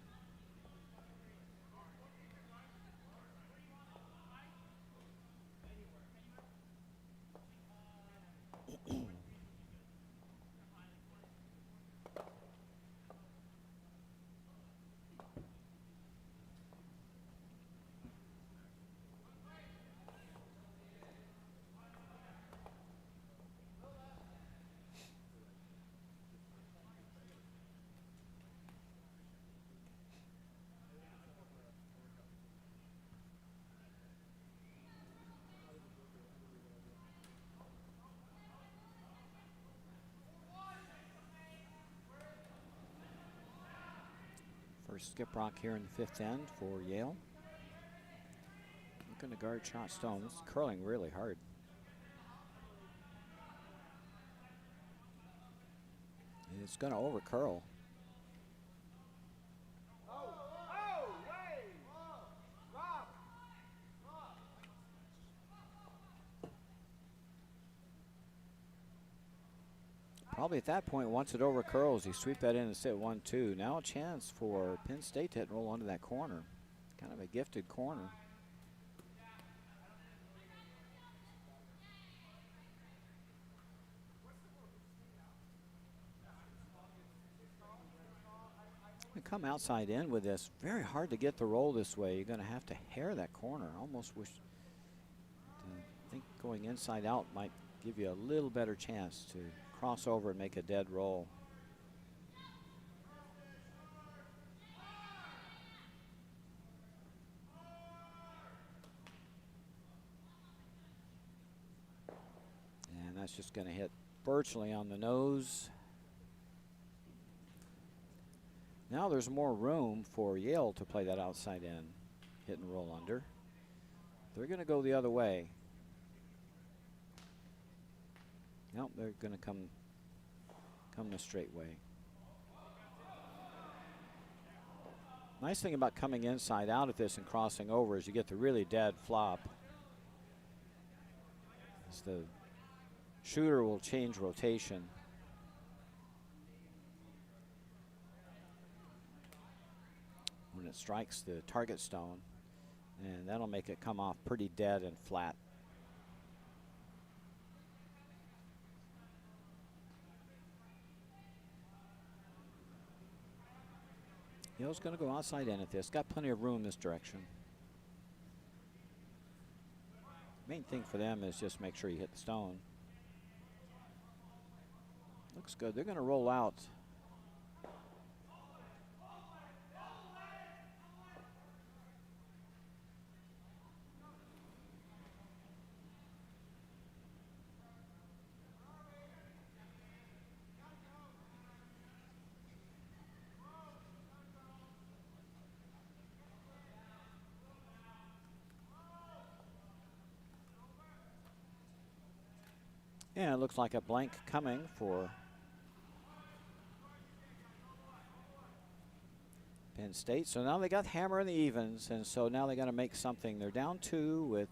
First skip rock here in the 5th end for Yale. Looking to guard shot stone. This is curling really hard. And it's going to over curl. Probably at that point, once it over curls, you sweep that in and sit 1-2. Now a chance for Penn State to hit and roll onto that corner. Kind of a gifted corner. We come outside in with this. Very hard to get the roll this way. You're going to have to hair that corner. Almost wish, I think going inside out might give you a little better chance to cross over and make a dead roll. And that's just going to hit virtually on the nose. Now there's more room for Yale to play that outside in, hit and roll under. They're going to go the other way. Nope, they're going to come the straight way. Nice thing about coming inside out at this and crossing over is you get the really dead flop. As the shooter will change rotation. When it strikes the target stone, and that'll make it come off pretty dead and flat. Yale's going to go outside in at this. Got plenty of room this direction. Main thing for them is just make sure you hit the stone. Looks good. They're going to roll out. And it looks like a blank coming for Penn State. So now they got hammer in the evens, and so now they got to make something. They're down 2 with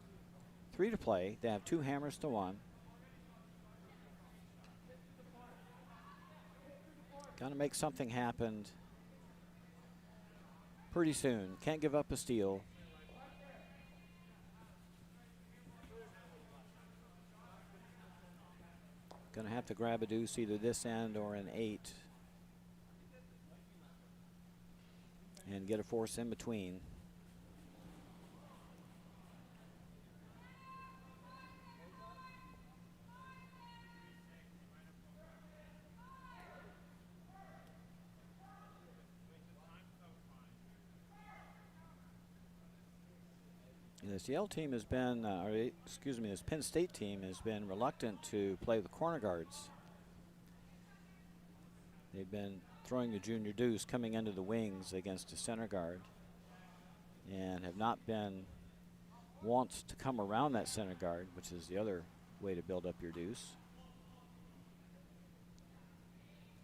3 to play. They have 2 hammers to 1. Got to make something happen pretty soon. Can't give up a steal. Going to have to grab a deuce either this end or an 8 and get a force in between. This Yale team has been, this Penn State team has been reluctant to play the corner guards. They've been throwing the junior deuce coming into the wings against a center guard and have not been wants to come around that center guard, which is the other way to build up your deuce.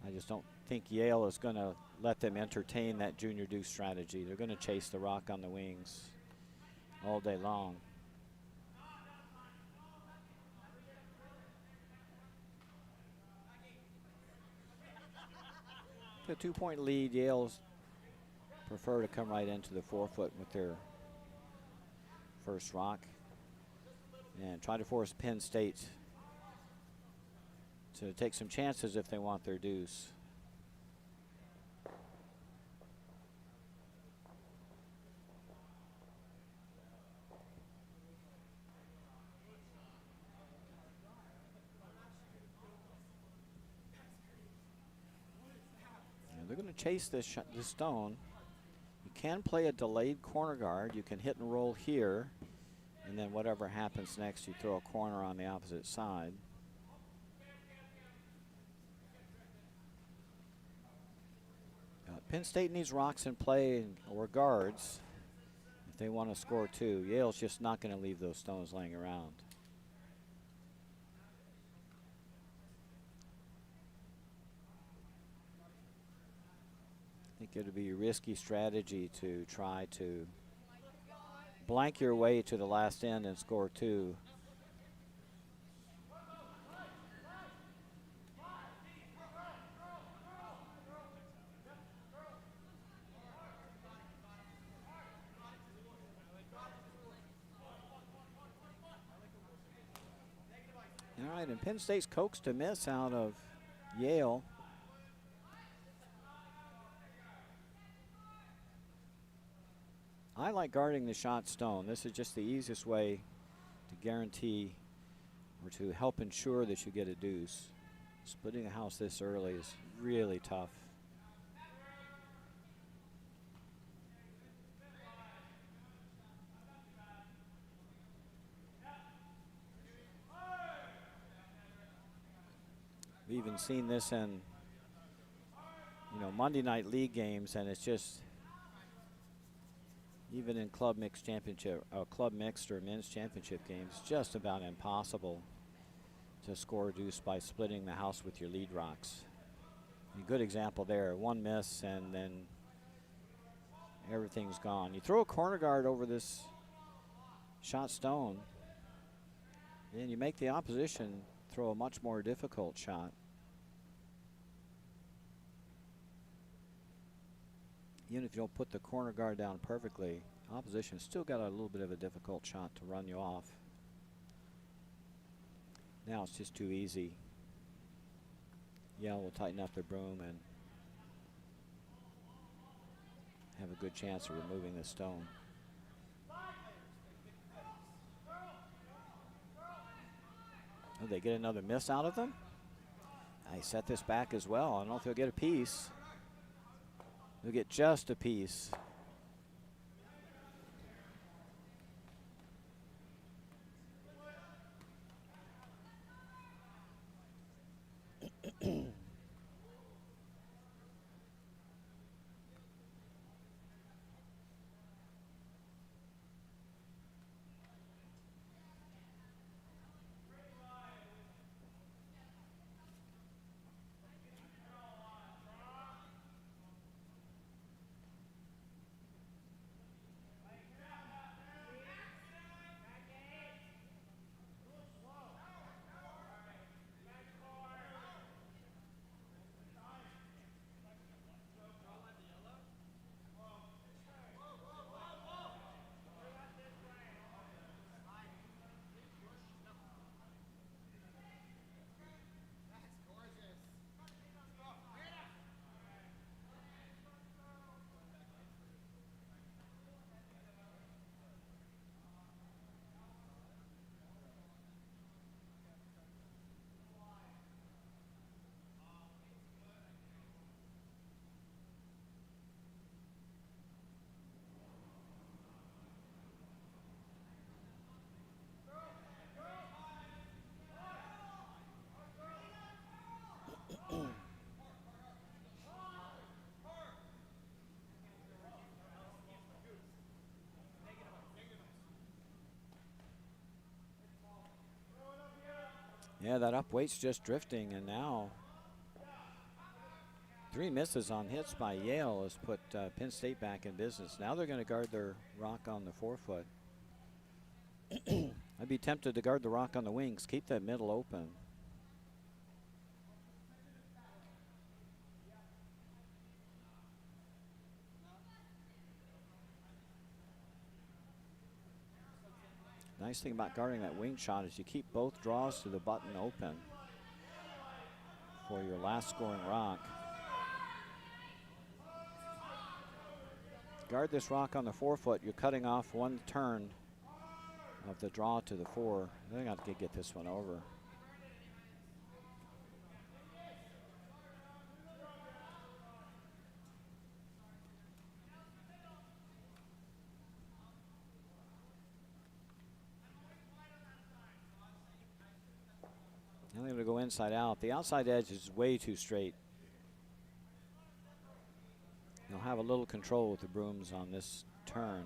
I just don't think Yale is going to let them entertain that junior deuce strategy. They're going to chase the rock on the wings all day long. A 2-point lead. Yale's prefer to come right into the 4-foot with their first rock and try to force Penn State to take some chances if they want their deuce. They're going to chase this stone. You can play a delayed corner guard. You can hit and roll here, and then whatever happens next, you throw a corner on the opposite side. Penn State needs rocks in play or guards if they want to score 2. Yale's just not going to leave those stones laying around. I think it would be a risky strategy to try to blank your way to the last end and score 2. All right, and Penn State's coaxed a miss out of Yale. I like guarding the shot stone. This is just the easiest way to guarantee or to help ensure that you get a deuce. Splitting a house this early is really tough. We've even seen this in, Monday night league games, and it's just, even in club mixed or men's championship games, just about impossible to score a deuce by splitting the house with your lead rocks. A good example there, one miss and then everything's gone. You throw a corner guard over this shot stone, then you make the opposition throw a much more difficult shot. Even if you don't put the corner guard down perfectly, opposition still got a little bit of a difficult shot to run you off. Now it's just too easy. Yale will tighten up their broom and have a good chance of removing the stone. Oh, they get another miss out of them. I set this back as well. I don't know if they'll get a piece. They'll get just a piece. Yeah, that up weight's just drifting, and now 3 misses on hits by Yale has put Penn State back in business. Now they're going to guard their rock on the forefoot. I'd be tempted to guard the rock on the wings, keep that middle open. Nice thing about guarding that wing shot is you keep both draws to the button open for your last scoring rock. Guard this rock on the forefoot, you're cutting off one turn of the draw to the 4. They got to get this one over. Now they're going to go inside out. The outside edge is way too straight. They'll have a little control with the brooms on this turn.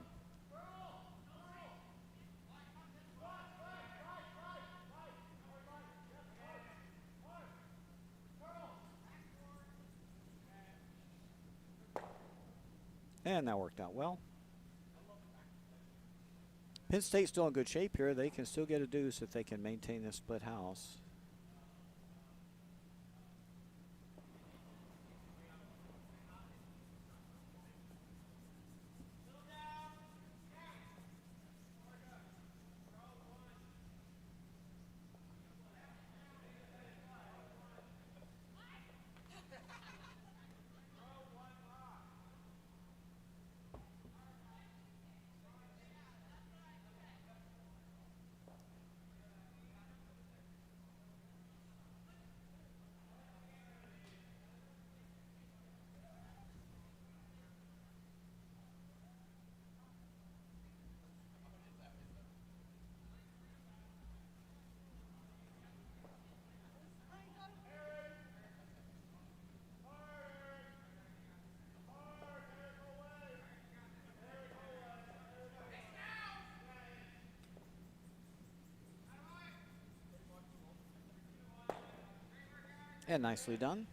And that worked out well. Penn State's still in good shape here. They can still get a deuce if they can maintain this split house. And nicely done.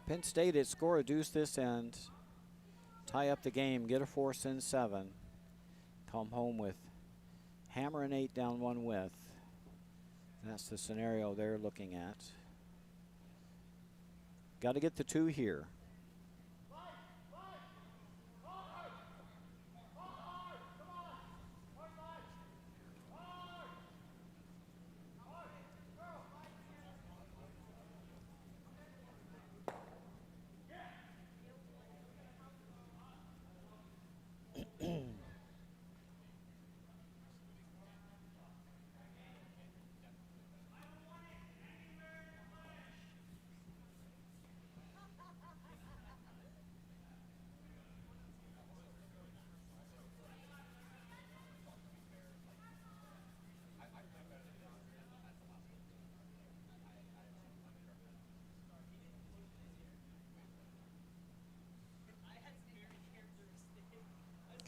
Penn State had score a deuce this end, tie up the game, get a 4, send 7, come home with hammer and 8 down 1 with. That's the scenario they're looking at. Got to get the 2 here.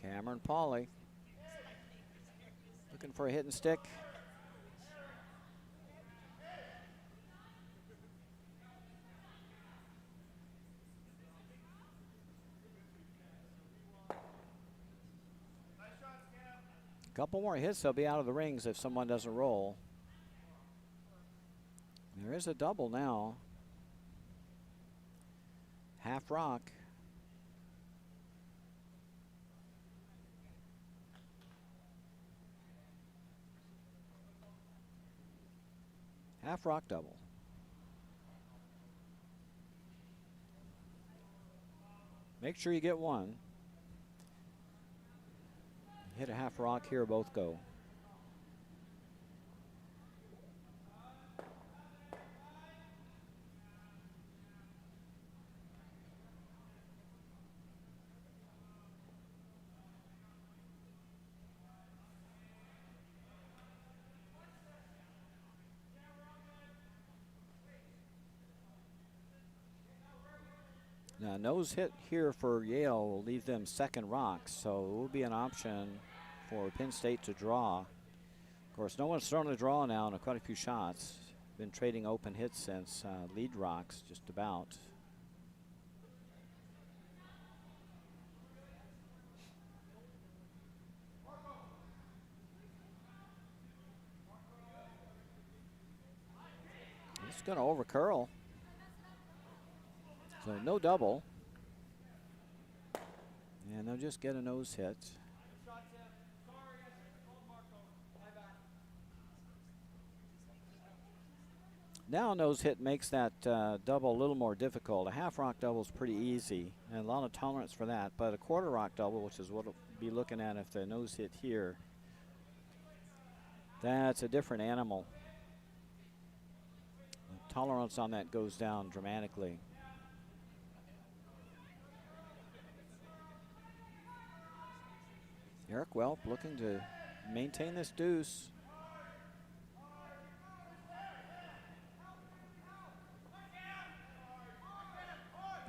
Cameron Pauly looking for a hit and stick. A couple more hits, they'll be out of the rings if someone doesn't roll. There is a double now. Half rock. Half rock double. Make sure you get one. Hit a half rock here, both go. Nose hit here for Yale will leave them second rocks, so it will be an option for Penn State to draw. Of course, no one's thrown a draw now in quite a few shots. Been trading open hits since lead rocks, just about. It's going to over curl. So no double. And they'll just get a nose hit. Now a nose hit makes that double a little more difficult. A half rock double is pretty easy and a lot of tolerance for that, but a quarter rock double, which is what we'll be looking at if the nose hit here, that's a different animal. The tolerance on that goes down dramatically. Eric Welp looking to maintain this deuce.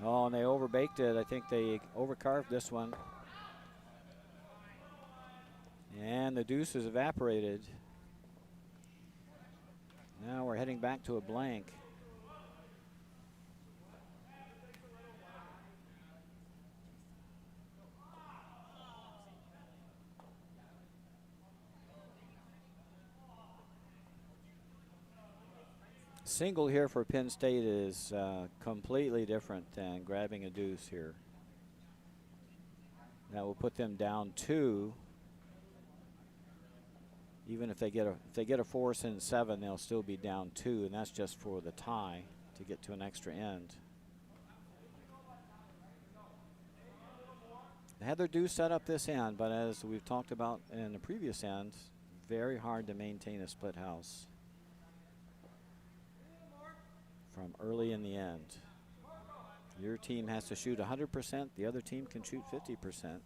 Oh, and they overbaked it. I think they overcarved this one. And the deuce is evaporated. Now we're heading back to a blank. Single here for Penn State is completely different than grabbing a deuce here. That will put them down 2. Even if they get a force in 7, they'll still be down 2, and that's just for the tie to get to an extra end. They had their deuce set up this end, but as we've talked about in the previous end, very hard to maintain a split house from early in the end. Your team has to shoot 100%, the other team can shoot 50%.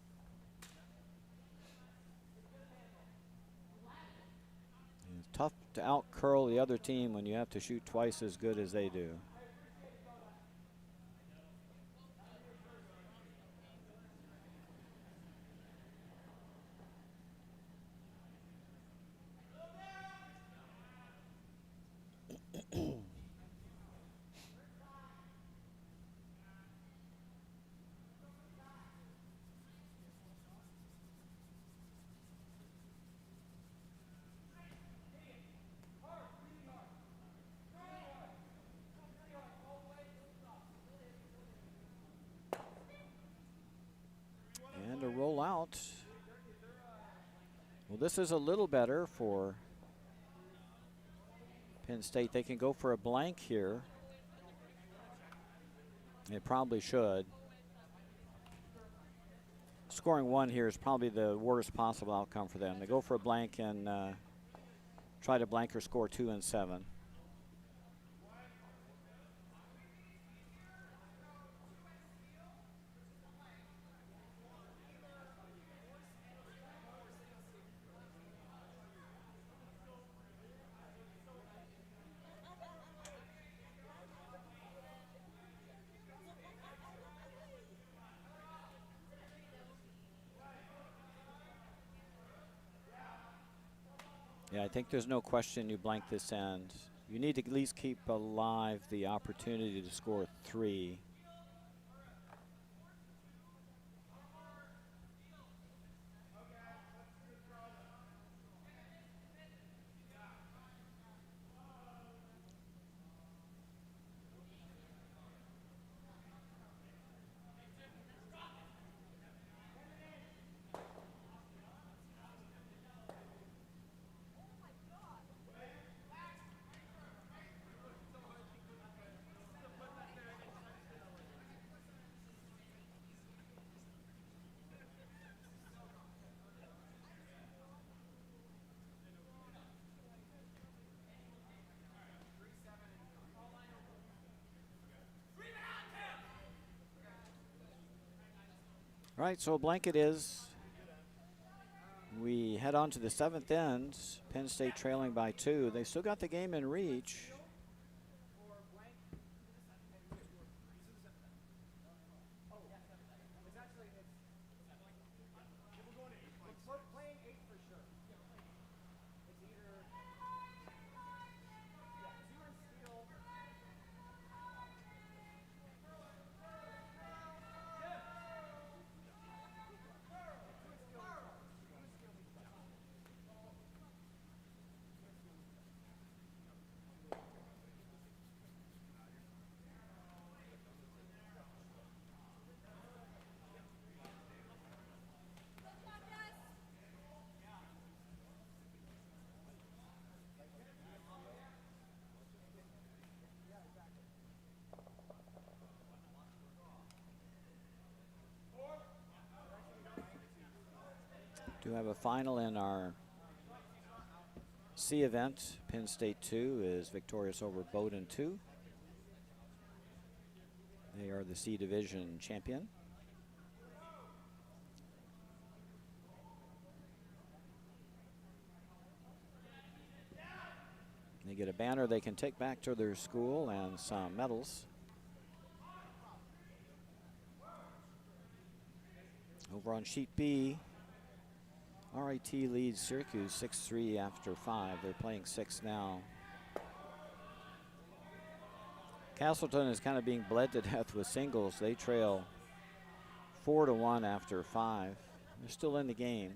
It's tough to out curl the other team when you have to shoot twice as good as they do. Roll out. Well, this is a little better for Penn State. They can go for a blank here. They probably should. Scoring 1 here is probably the worst possible outcome for them. They go for a blank and try to blank or score 2 and 7. Yeah, I think there's no question you blank this end. You need to at least keep alive the opportunity to score 3. All right, so a blanket is. We head on to the 7th end. Penn State trailing by 2. They still got the game in reach. Do have a final in our C event. Penn State 2 is victorious over Bowdoin 2. They are the C division champion. They get a banner they can take back to their school and some medals. Over on sheet B, RIT leads Syracuse 6-3 after 5. They're playing 6 now. Castleton is kind of being bled to death with singles. They trail 4-1 after 5. They're still in the game.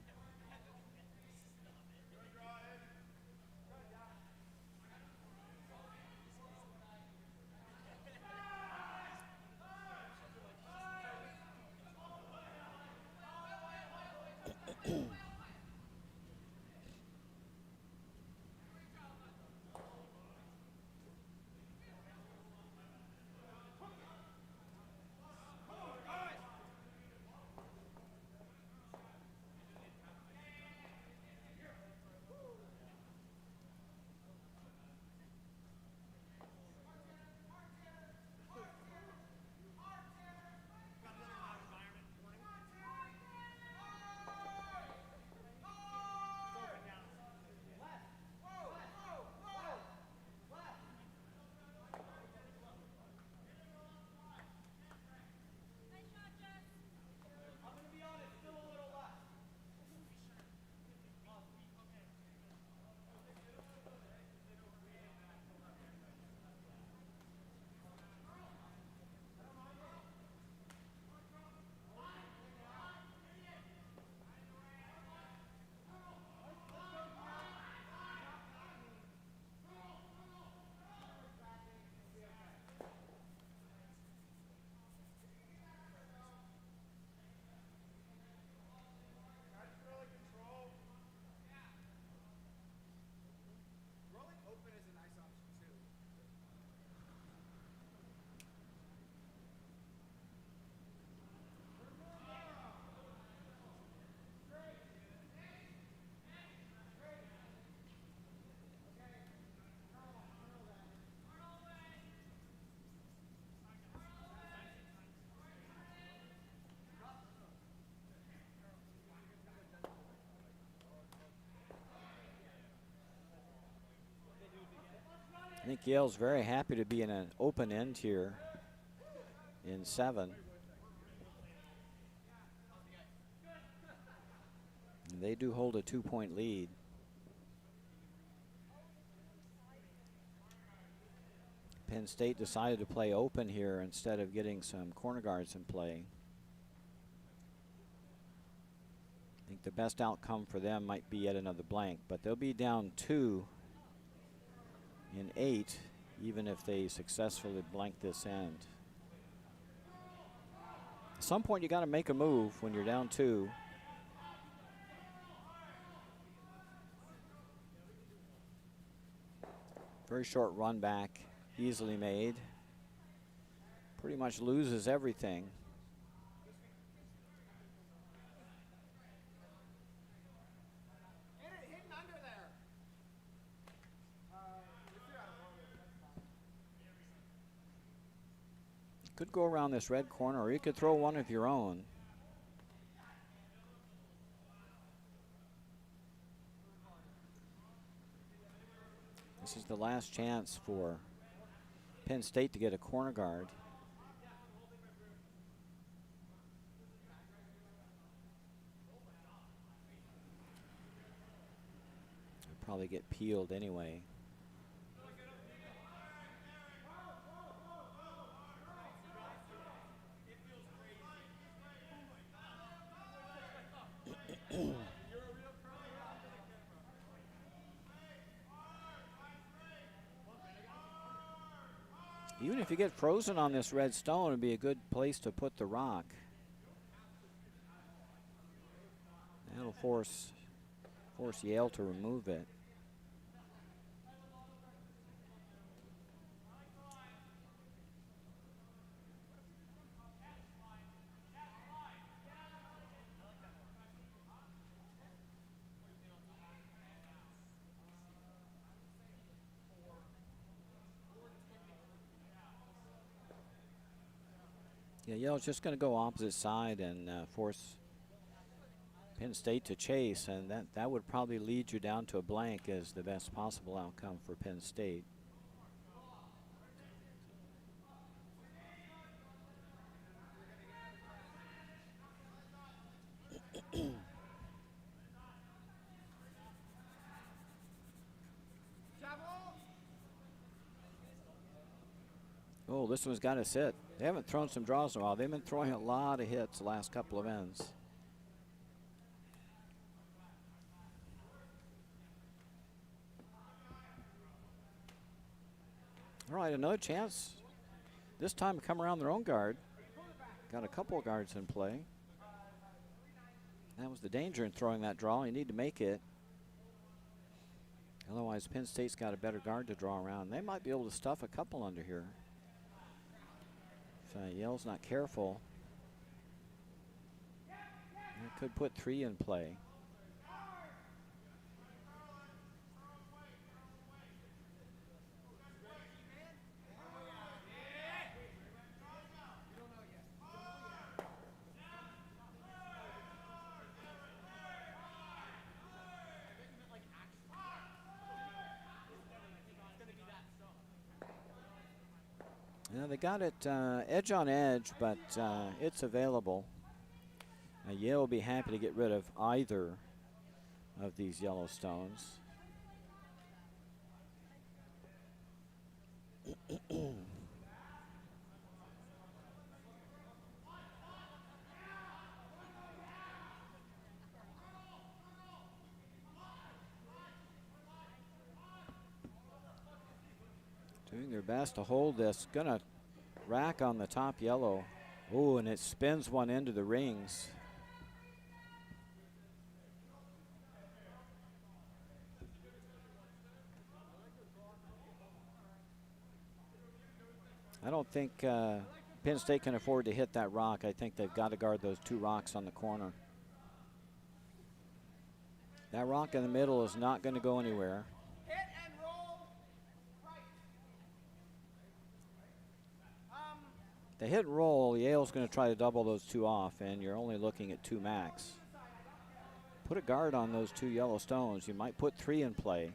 I think Yale's very happy to be in an open end here in 7. And they do hold a 2-point lead. Penn State decided to play open here instead of getting some corner guards in play. I think the best outcome for them might be yet another blank, but they'll be down 2 in 8, even if they successfully blank this end. At some point, you got to make a move when you're down 2. Very short run back, easily made. Pretty much loses everything. Could go around this red corner, or you could throw one of your own. This is the last chance for Penn State to get a corner guard. They'll probably get peeled anyway. Even if you get frozen on this red stone, it'd be a good place to put the rock. That'll force Yale to remove it. Yeah, Yale's just going to go opposite side and force Penn State to chase, and that would probably lead you down to a blank as the best possible outcome for Penn State. Oh, this one's got to sit. They haven't thrown some draws in a while. They've been throwing a lot of hits the last couple of ends. All right, another chance. This time come around their own guard. Got a couple of guards in play. That was the danger in throwing that draw. You need to make it. Otherwise, Penn State's got a better guard to draw around. They might be able to stuff a couple under here. If Yale's not careful, they could put 3 in play. Yeah, they got it edge on edge, but it's available. Yale will be happy to get rid of either of these yellow stones. Doing their best to hold this. Gonna rack on the top yellow. Oh, and it spins one into the rings. I don't think Penn State can afford to hit that rock. I think they've got to guard those 2 rocks on the corner. That rock in the middle is not going to go anywhere. Hit and roll right. The hit and roll, Yale's going to try to double those 2 off, and you're only looking at 2 max. Put a guard on those 2 yellow stones. You might put 3 in play.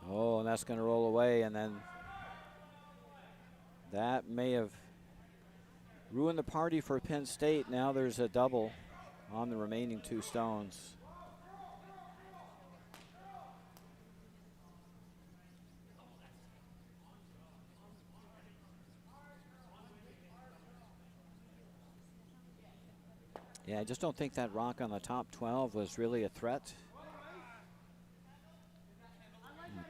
Oh, and that's going to roll away, and then that may have ruined the party for Penn State. Now there's a double on the remaining 2 stones. Yeah, I just don't think that rock on the top 12 was really a threat.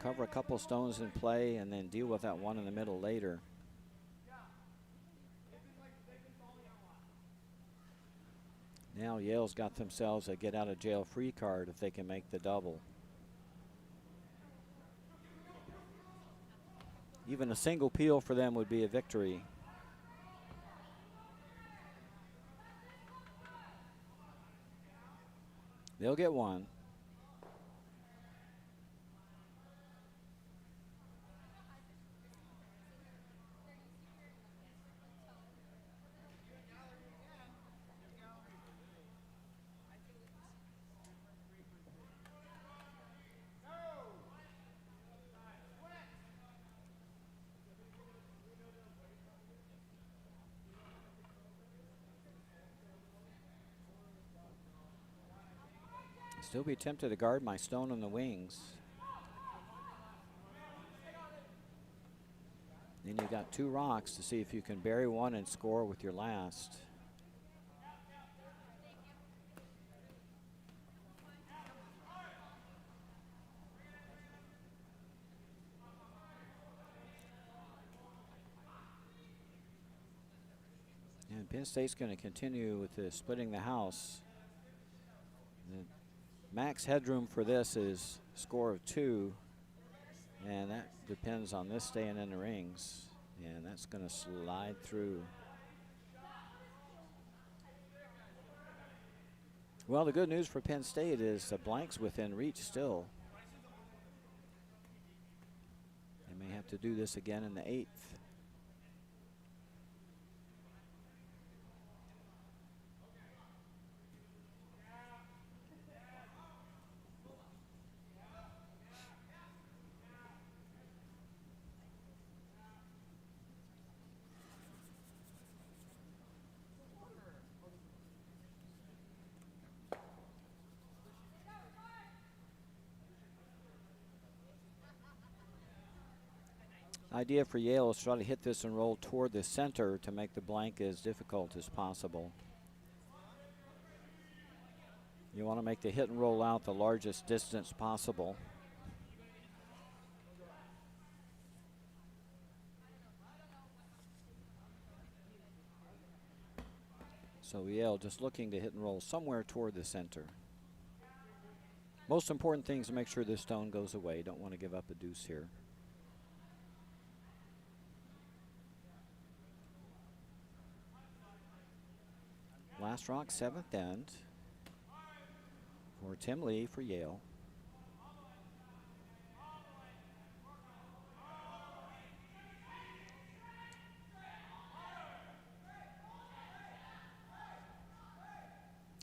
Cover a couple stones in play and then deal with that one in the middle later. Now Yale's got themselves a get out of jail free card if they can make the double. Even a single peel for them would be a victory. They'll get one. Still be tempted to guard my stone on the wings. Then you got 2 rocks to see if you can bury one and score with your last. And Penn State's going to continue with the splitting the house. The max headroom for this is a score of 2, and that depends on this staying in the rings, and that's going to slide through. Well, the good news for Penn State is the blank's within reach still. They may have to do this again in the 8th. Idea for Yale is to try to hit this and roll toward the center to make the blank as difficult as possible. You want to make the hit and roll out the largest distance possible. So Yale just looking to hit and roll somewhere toward the center. Most important thing is to make sure this stone goes away. Don't want to give up a deuce here. Last rock, 7th end for Tim Lee for Yale.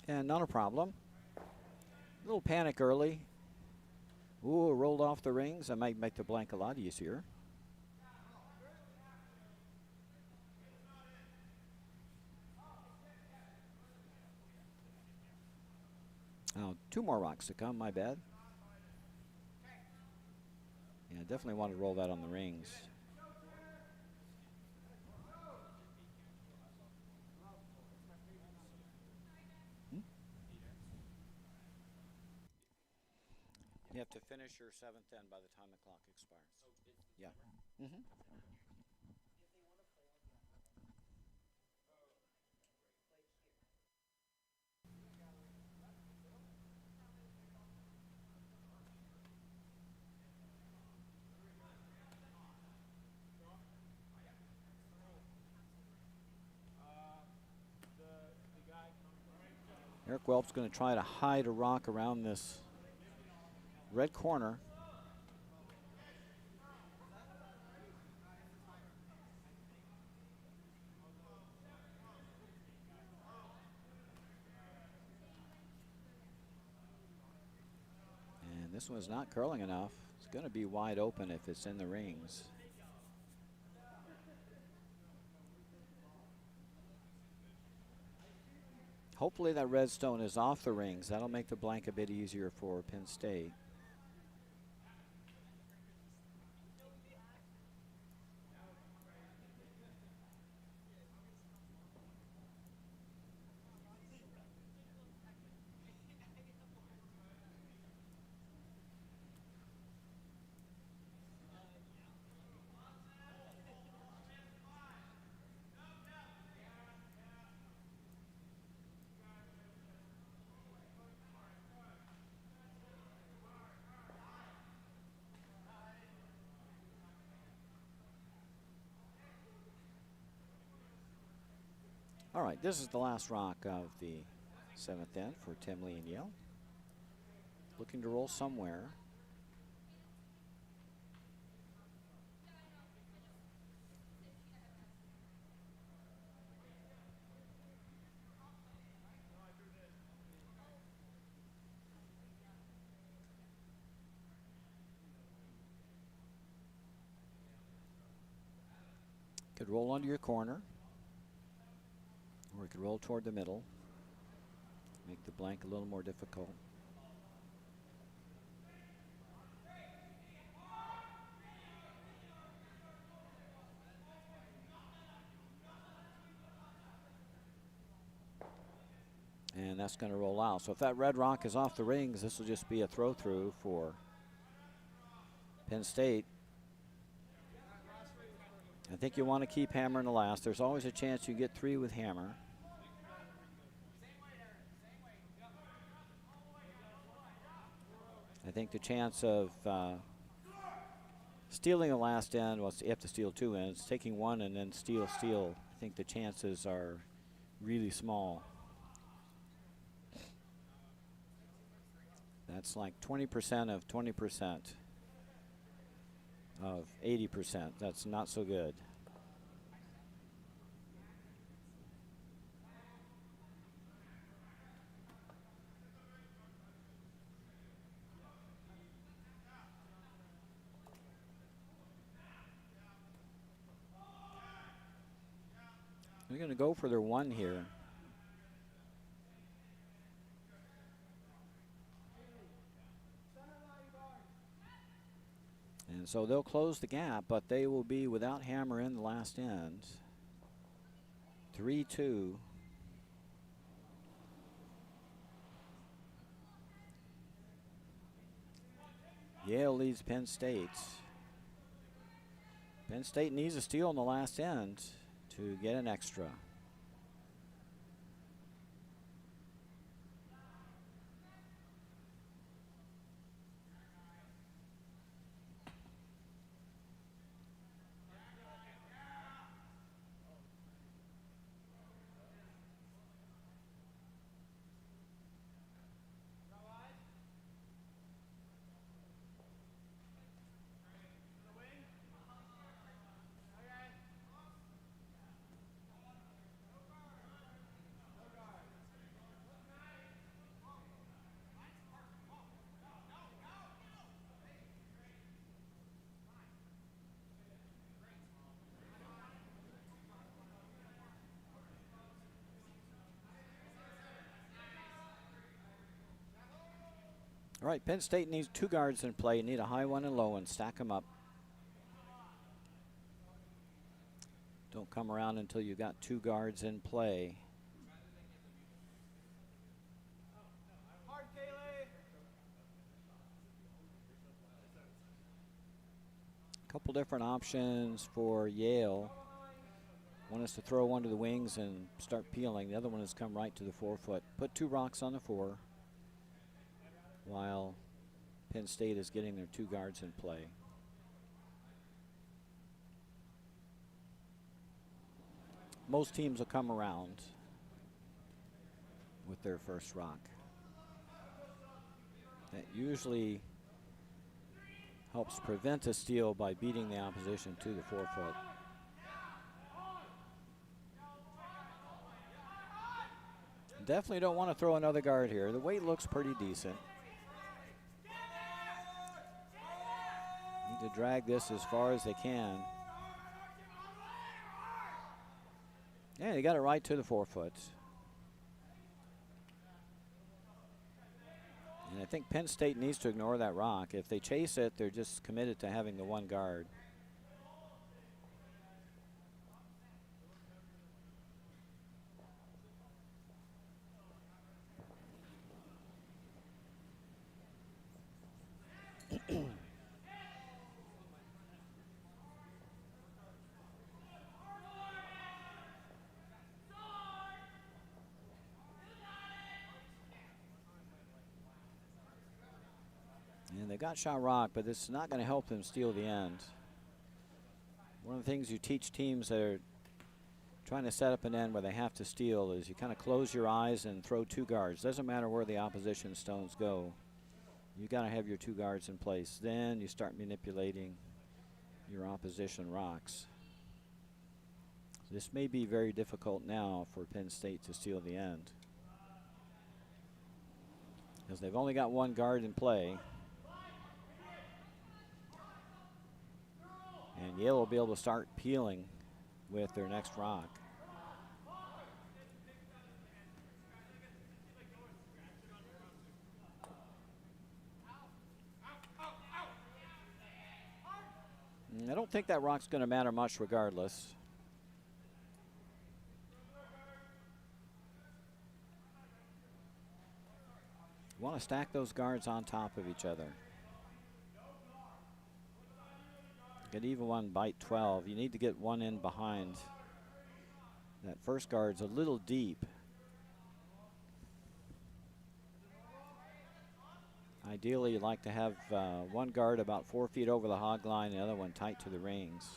And not a problem. A little panic early. Ooh, rolled off the rings. That might make the blank a lot easier. Oh, 2 more rocks to come, my bad. Yeah, definitely want to roll that on the rings. You have to finish your 7th end by the time the clock expires. Yeah. Eric Welp's going to try to hide a rock around this red corner. And this one's not curling enough. It's going to be wide open if it's in the rings. Hopefully that red stone is off the rings. That'll make the blank a bit easier for Penn State. All right, this is the last rock of the 7th end for Tim Lee and Yale. Looking to roll somewhere. Could roll onto your corner. Or we could roll toward the middle, make the blank a little more difficult. And that's going to roll out. So if that red rock is off the rings, this will just be a throw through for Penn State. I think you want to keep hammer in the last. There's always a chance you get 3 with hammer. I think the chance of stealing the last end, well, you have to steal 2 ends. Taking 1 and then steal. I think the chances are really small. That's like 20% of 20% of 80%. That's not so good. They're going to go for their 1 here. And so they'll close the gap, but they will be without hammer in the last end. 3-2. Yale leads Penn State. Penn State needs a steal in the last end to get an extra. All right, Penn State needs 2 guards in play. You need a high one and low one. Stack them up. Don't come around until you've got 2 guards in play. A couple different options for Yale. One is to throw one to the wings and start peeling. The other one is come right to the 4-foot. Put 2 rocks on the 4 while Penn State is getting their 2 guards in play. Most teams will come around with their first rock. That usually helps prevent a steal by beating the opposition to the 4-foot. Definitely don't want to throw another guard here. The weight looks pretty decent. Need to drag this as far as they can. Yeah, they got it right to the 4-foot. And I think Penn State needs to ignore that rock. If they chase it, they're just committed to having the 1 guard. And they got shot rock, but this is not going to help them steal the end. One of the things you teach teams that are trying to set up an end where they have to steal is you kind of close your eyes and throw 2 guards. Doesn't matter where the opposition stones go. You got to have your 2 guards in place. Then you start manipulating your opposition rocks. This may be very difficult now for Penn State to steal the end, because they've only got 1 guard in play. And Yale will be able to start peeling with their next rock. And I don't think that rock's going to matter much regardless. You want to stack those guards on top of each other. Get even one, bite 12. You need to get one in behind. That first guard's a little deep. Ideally, you'd like to have one guard about 4 feet over the hog line, the other one tight to the rings.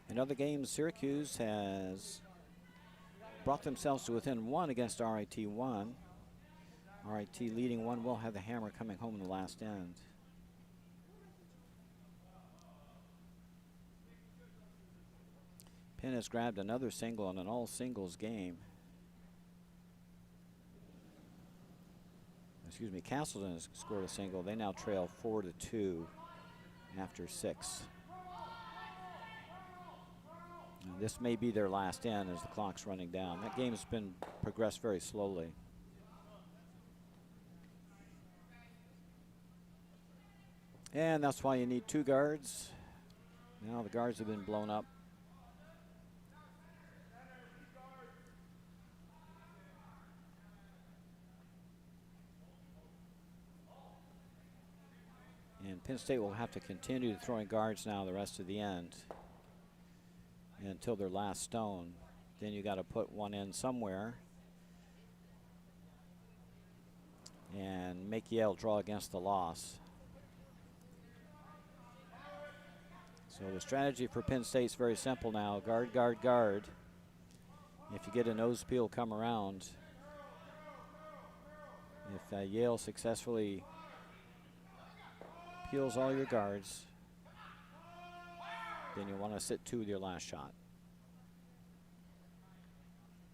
In other games, Syracuse has brought themselves to within one against RIT 1. RIT leading one will have the hammer coming home in the last end. Penn has grabbed another single in an all singles game. Excuse me, Castleton has scored a single. They now trail 4-2 after 6. And this may be their last end as the clock's running down. That game has been progressed very slowly. And that's why you need 2 guards. Now the guards have been blown up. And Penn State will have to continue throwing guards now the rest of the end until their last stone. Then you got to put one in somewhere and make Yale draw against the loss. So the strategy for Penn State's very simple now. Guard, guard, guard. If you get a nose peel come around, if Yale successfully peels all your guards, then you want to sit 2 with your last shot.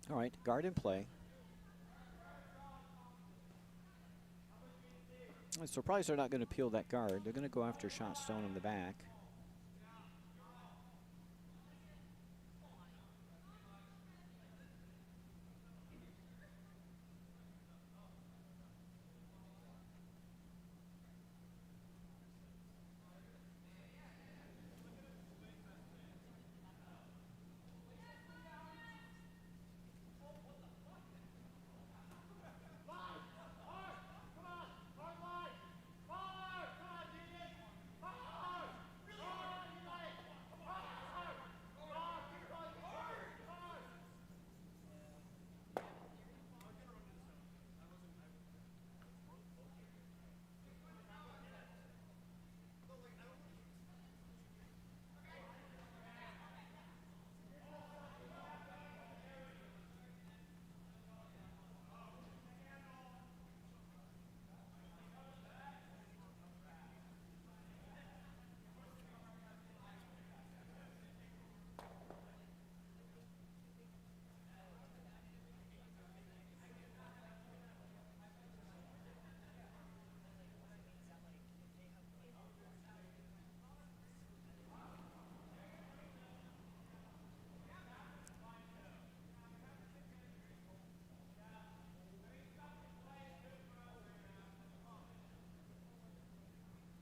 All right, guard in play. I'm surprised they're not going to peel that guard. They're going to go after shot stone in the back.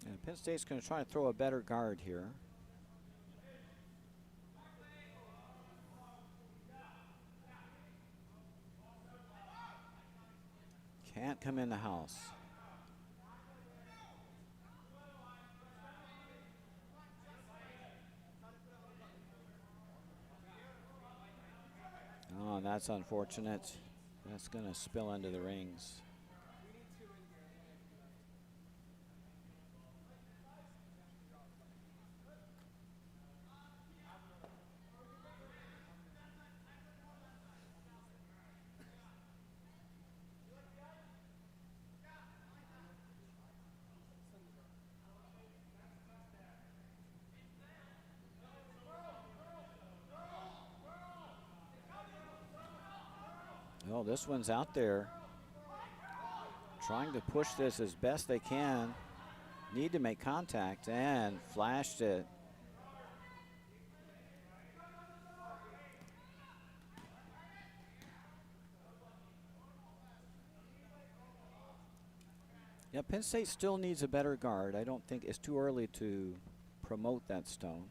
And Penn State's going to try to throw a better guard here. Can't come in the house. Oh, that's unfortunate. That's going to spill into the rings. Well, this one's out there trying to push this as best they can. Need to make contact and flashed it. Yeah, Penn State still needs a better guard. I don't think it's too early to promote that stone.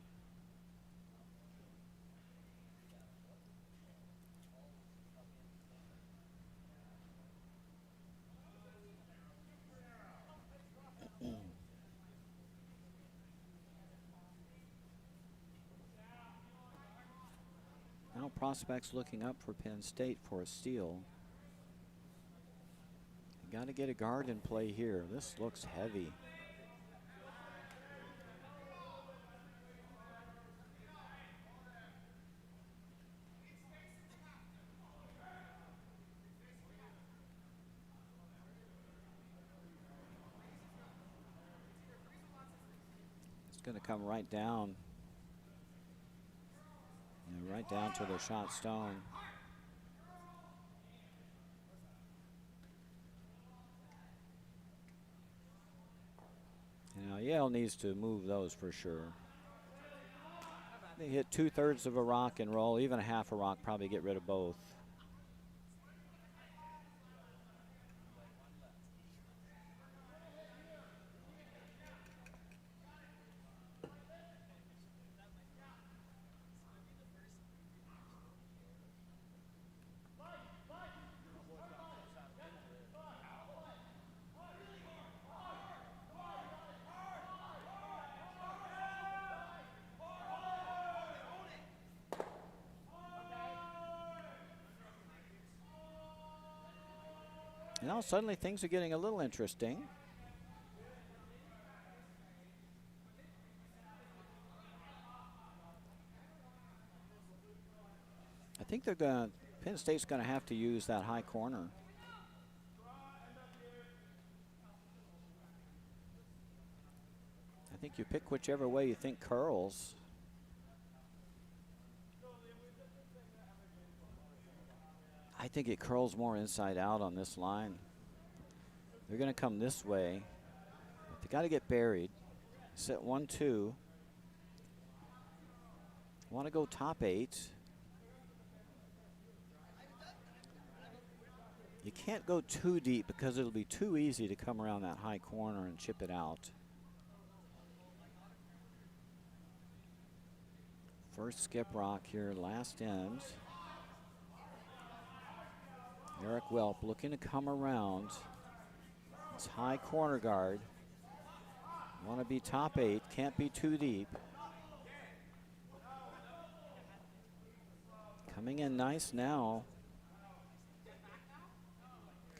Now prospects looking up for Penn State for a steal. You got to get a guard in play here. This looks heavy. It's going to come right down. Yeah, right down to the shot stone. Now Yale needs to move those for sure. They hit 2/3 of a rock and roll, even a half a rock, probably get rid of both. Now suddenly things are getting a little interesting. I think Penn State's gonna have to use that high corner. I think you pick whichever way you think curls. I think it curls more inside out on this line. They're going to come this way. They got to get buried. Set 1-2. Want to go top 8. You can't go too deep because it'll be too easy to come around that high corner and chip it out. First skip rock here, last end. Eric Welp looking to come around. It's high corner guard. Want to be top 8, can't be too deep. Coming in nice now.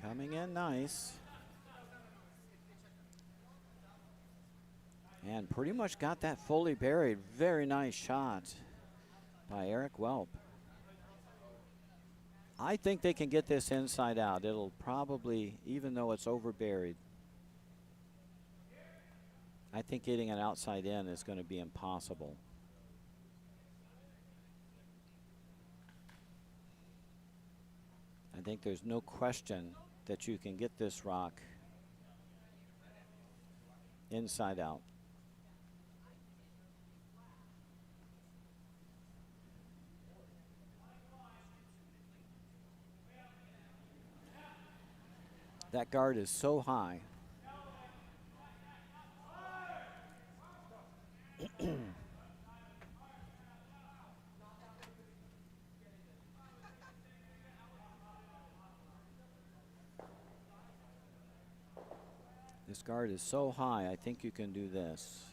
Coming in nice. And pretty much got that fully buried. Very nice shot by Eric Welp. I think they can get this inside out. It'll probably, even though it's over buried, I think getting it outside in is going to be impossible. I think there's no question that you can get this rock inside out. That guard is so high. This guard is so high, I think you can do this.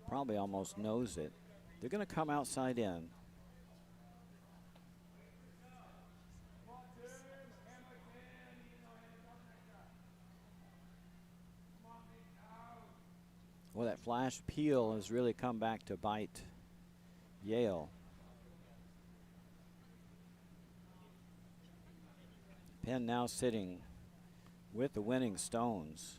Probably almost knows it. They're going to come outside in. Well, that flash peel has really come back to bite Yale. Penn now sitting with the winning stones.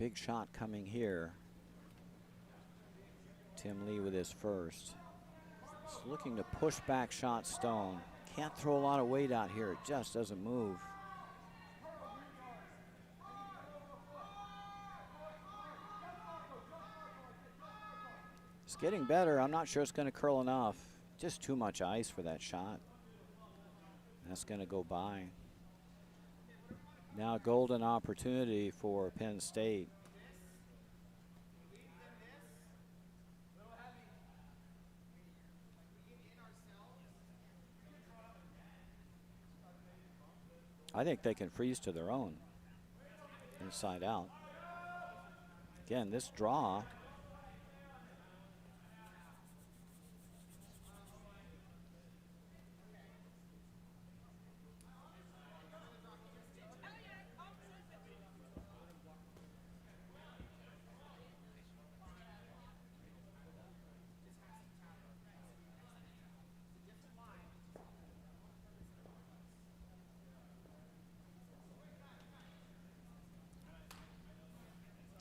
Big shot coming here. Tim Lee with his first. He's looking to push back shot Stone. Can't throw a lot of weight out here. It just doesn't move. It's getting better. I'm not sure it's going to curl enough. Just too much ice for that shot. That's going to go by. Now golden opportunity for Penn State. I think they can freeze to their own. Inside out. Again, this draw.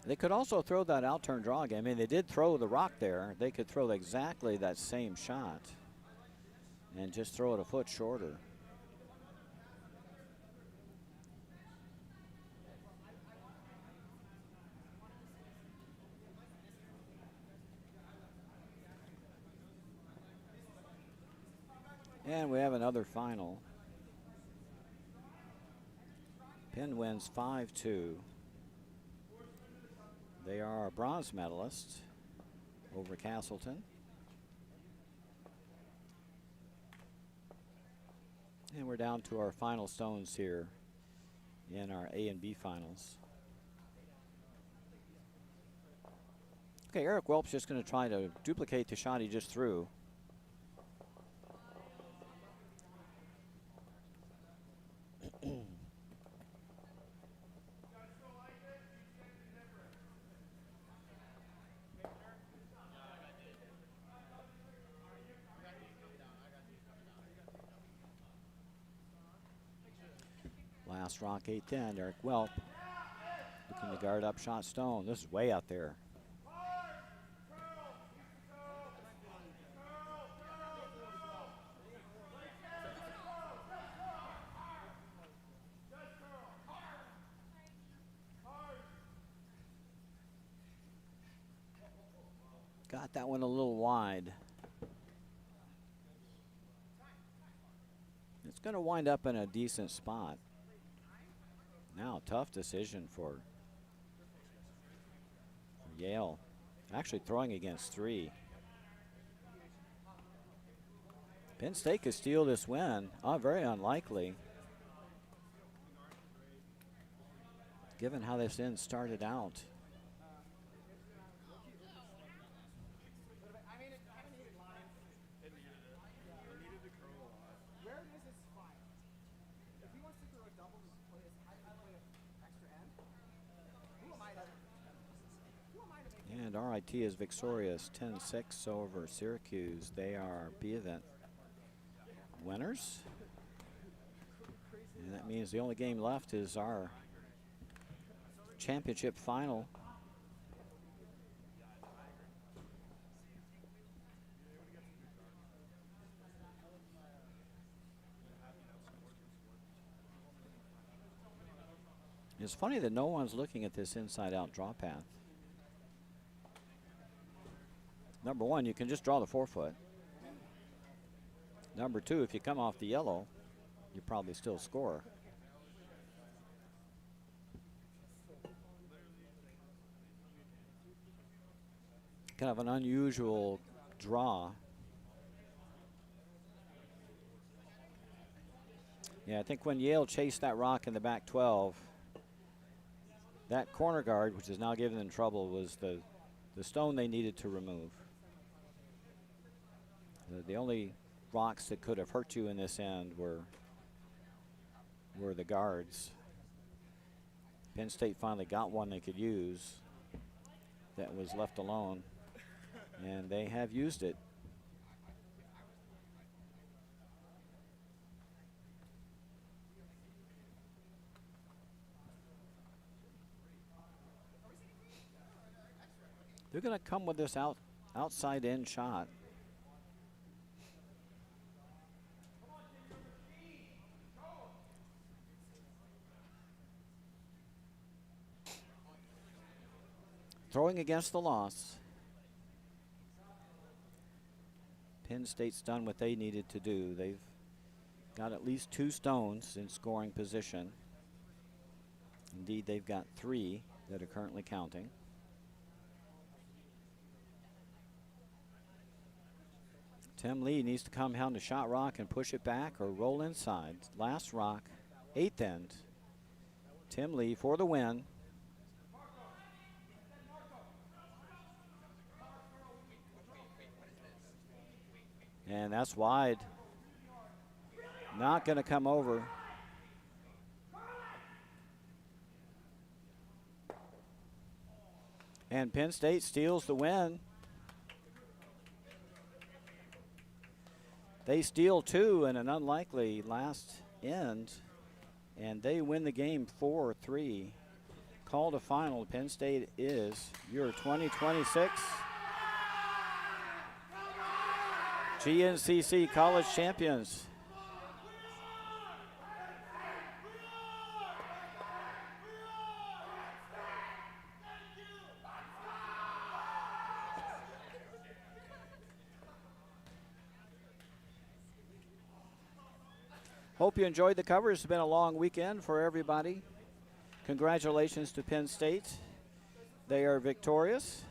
They could also throw that out turn draw again. I mean, they did throw the rock there. They could throw exactly that same shot and just throw it a foot shorter. And we have another final. Penn wins 5-2. They are a bronze medalist over Castleton. And we're down to our final stones here in our A and B finals. Okay, Eric Welp's just going to try to duplicate the shot he just threw. Last rock 8th end, Eric Welp looking to guard up shot Stone. This is way out there. Got that one a little wide. It's going to wind up in a decent spot. Now, tough decision for Yale. Actually throwing against 3. Penn State could steal this win. Very unlikely, given how this end started out. And RIT is victorious, 10-6 over Syracuse. They are B event winners. And that means the only game left is our championship final. It's funny that no one's looking at this inside-out draw path. Number one, you can just draw the 4-foot. Number two, if you come off the yellow, you probably still score. Kind of an unusual draw. Yeah, I think when Yale chased that rock in the back 12, that corner guard, which is now giving them trouble, was the stone they needed to remove. The only rocks that could have hurt you in this end were the guards. Penn State finally got one they could use that was left alone, and they have used it. They're going to come with this outside in shot. Throwing against the loss. Penn State's done what they needed to do. They've got at least 2 stones in scoring position. Indeed, they've got 3 that are currently counting. Tim Lee needs to come down to shot rock and push it back or roll inside. Last rock, 8th end. Tim Lee for the win. And that's wide. Not going to come over. And Penn State steals the win. They steal 2 in an unlikely last end, and they win the game 4-3. Call to final. Penn State is your 2026 GNCC College Champions. Hope you enjoyed the coverage. It's been a long weekend for everybody. Congratulations to Penn State. They are victorious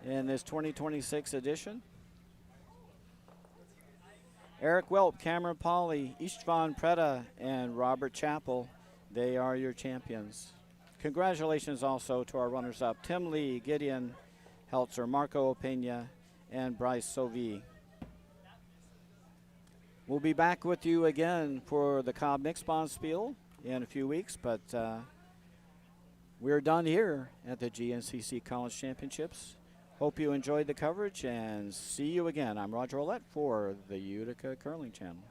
in this 2026 edition. Eric Welp, Cameron Pauley, Istvan Preda, and Robert Chappell, they are your champions. Congratulations also to our runners-up, Tim Lee, Gideon Heltzer, Marco Opena, and Bryce Sauvy. We'll be back with you again for the Cobb Mixed Bonspiel in a few weeks, but we're done here at the GNCC College Championships. Hope you enjoyed the coverage, and see you again. I'm Roger Ouellette for the Utica Curling Channel.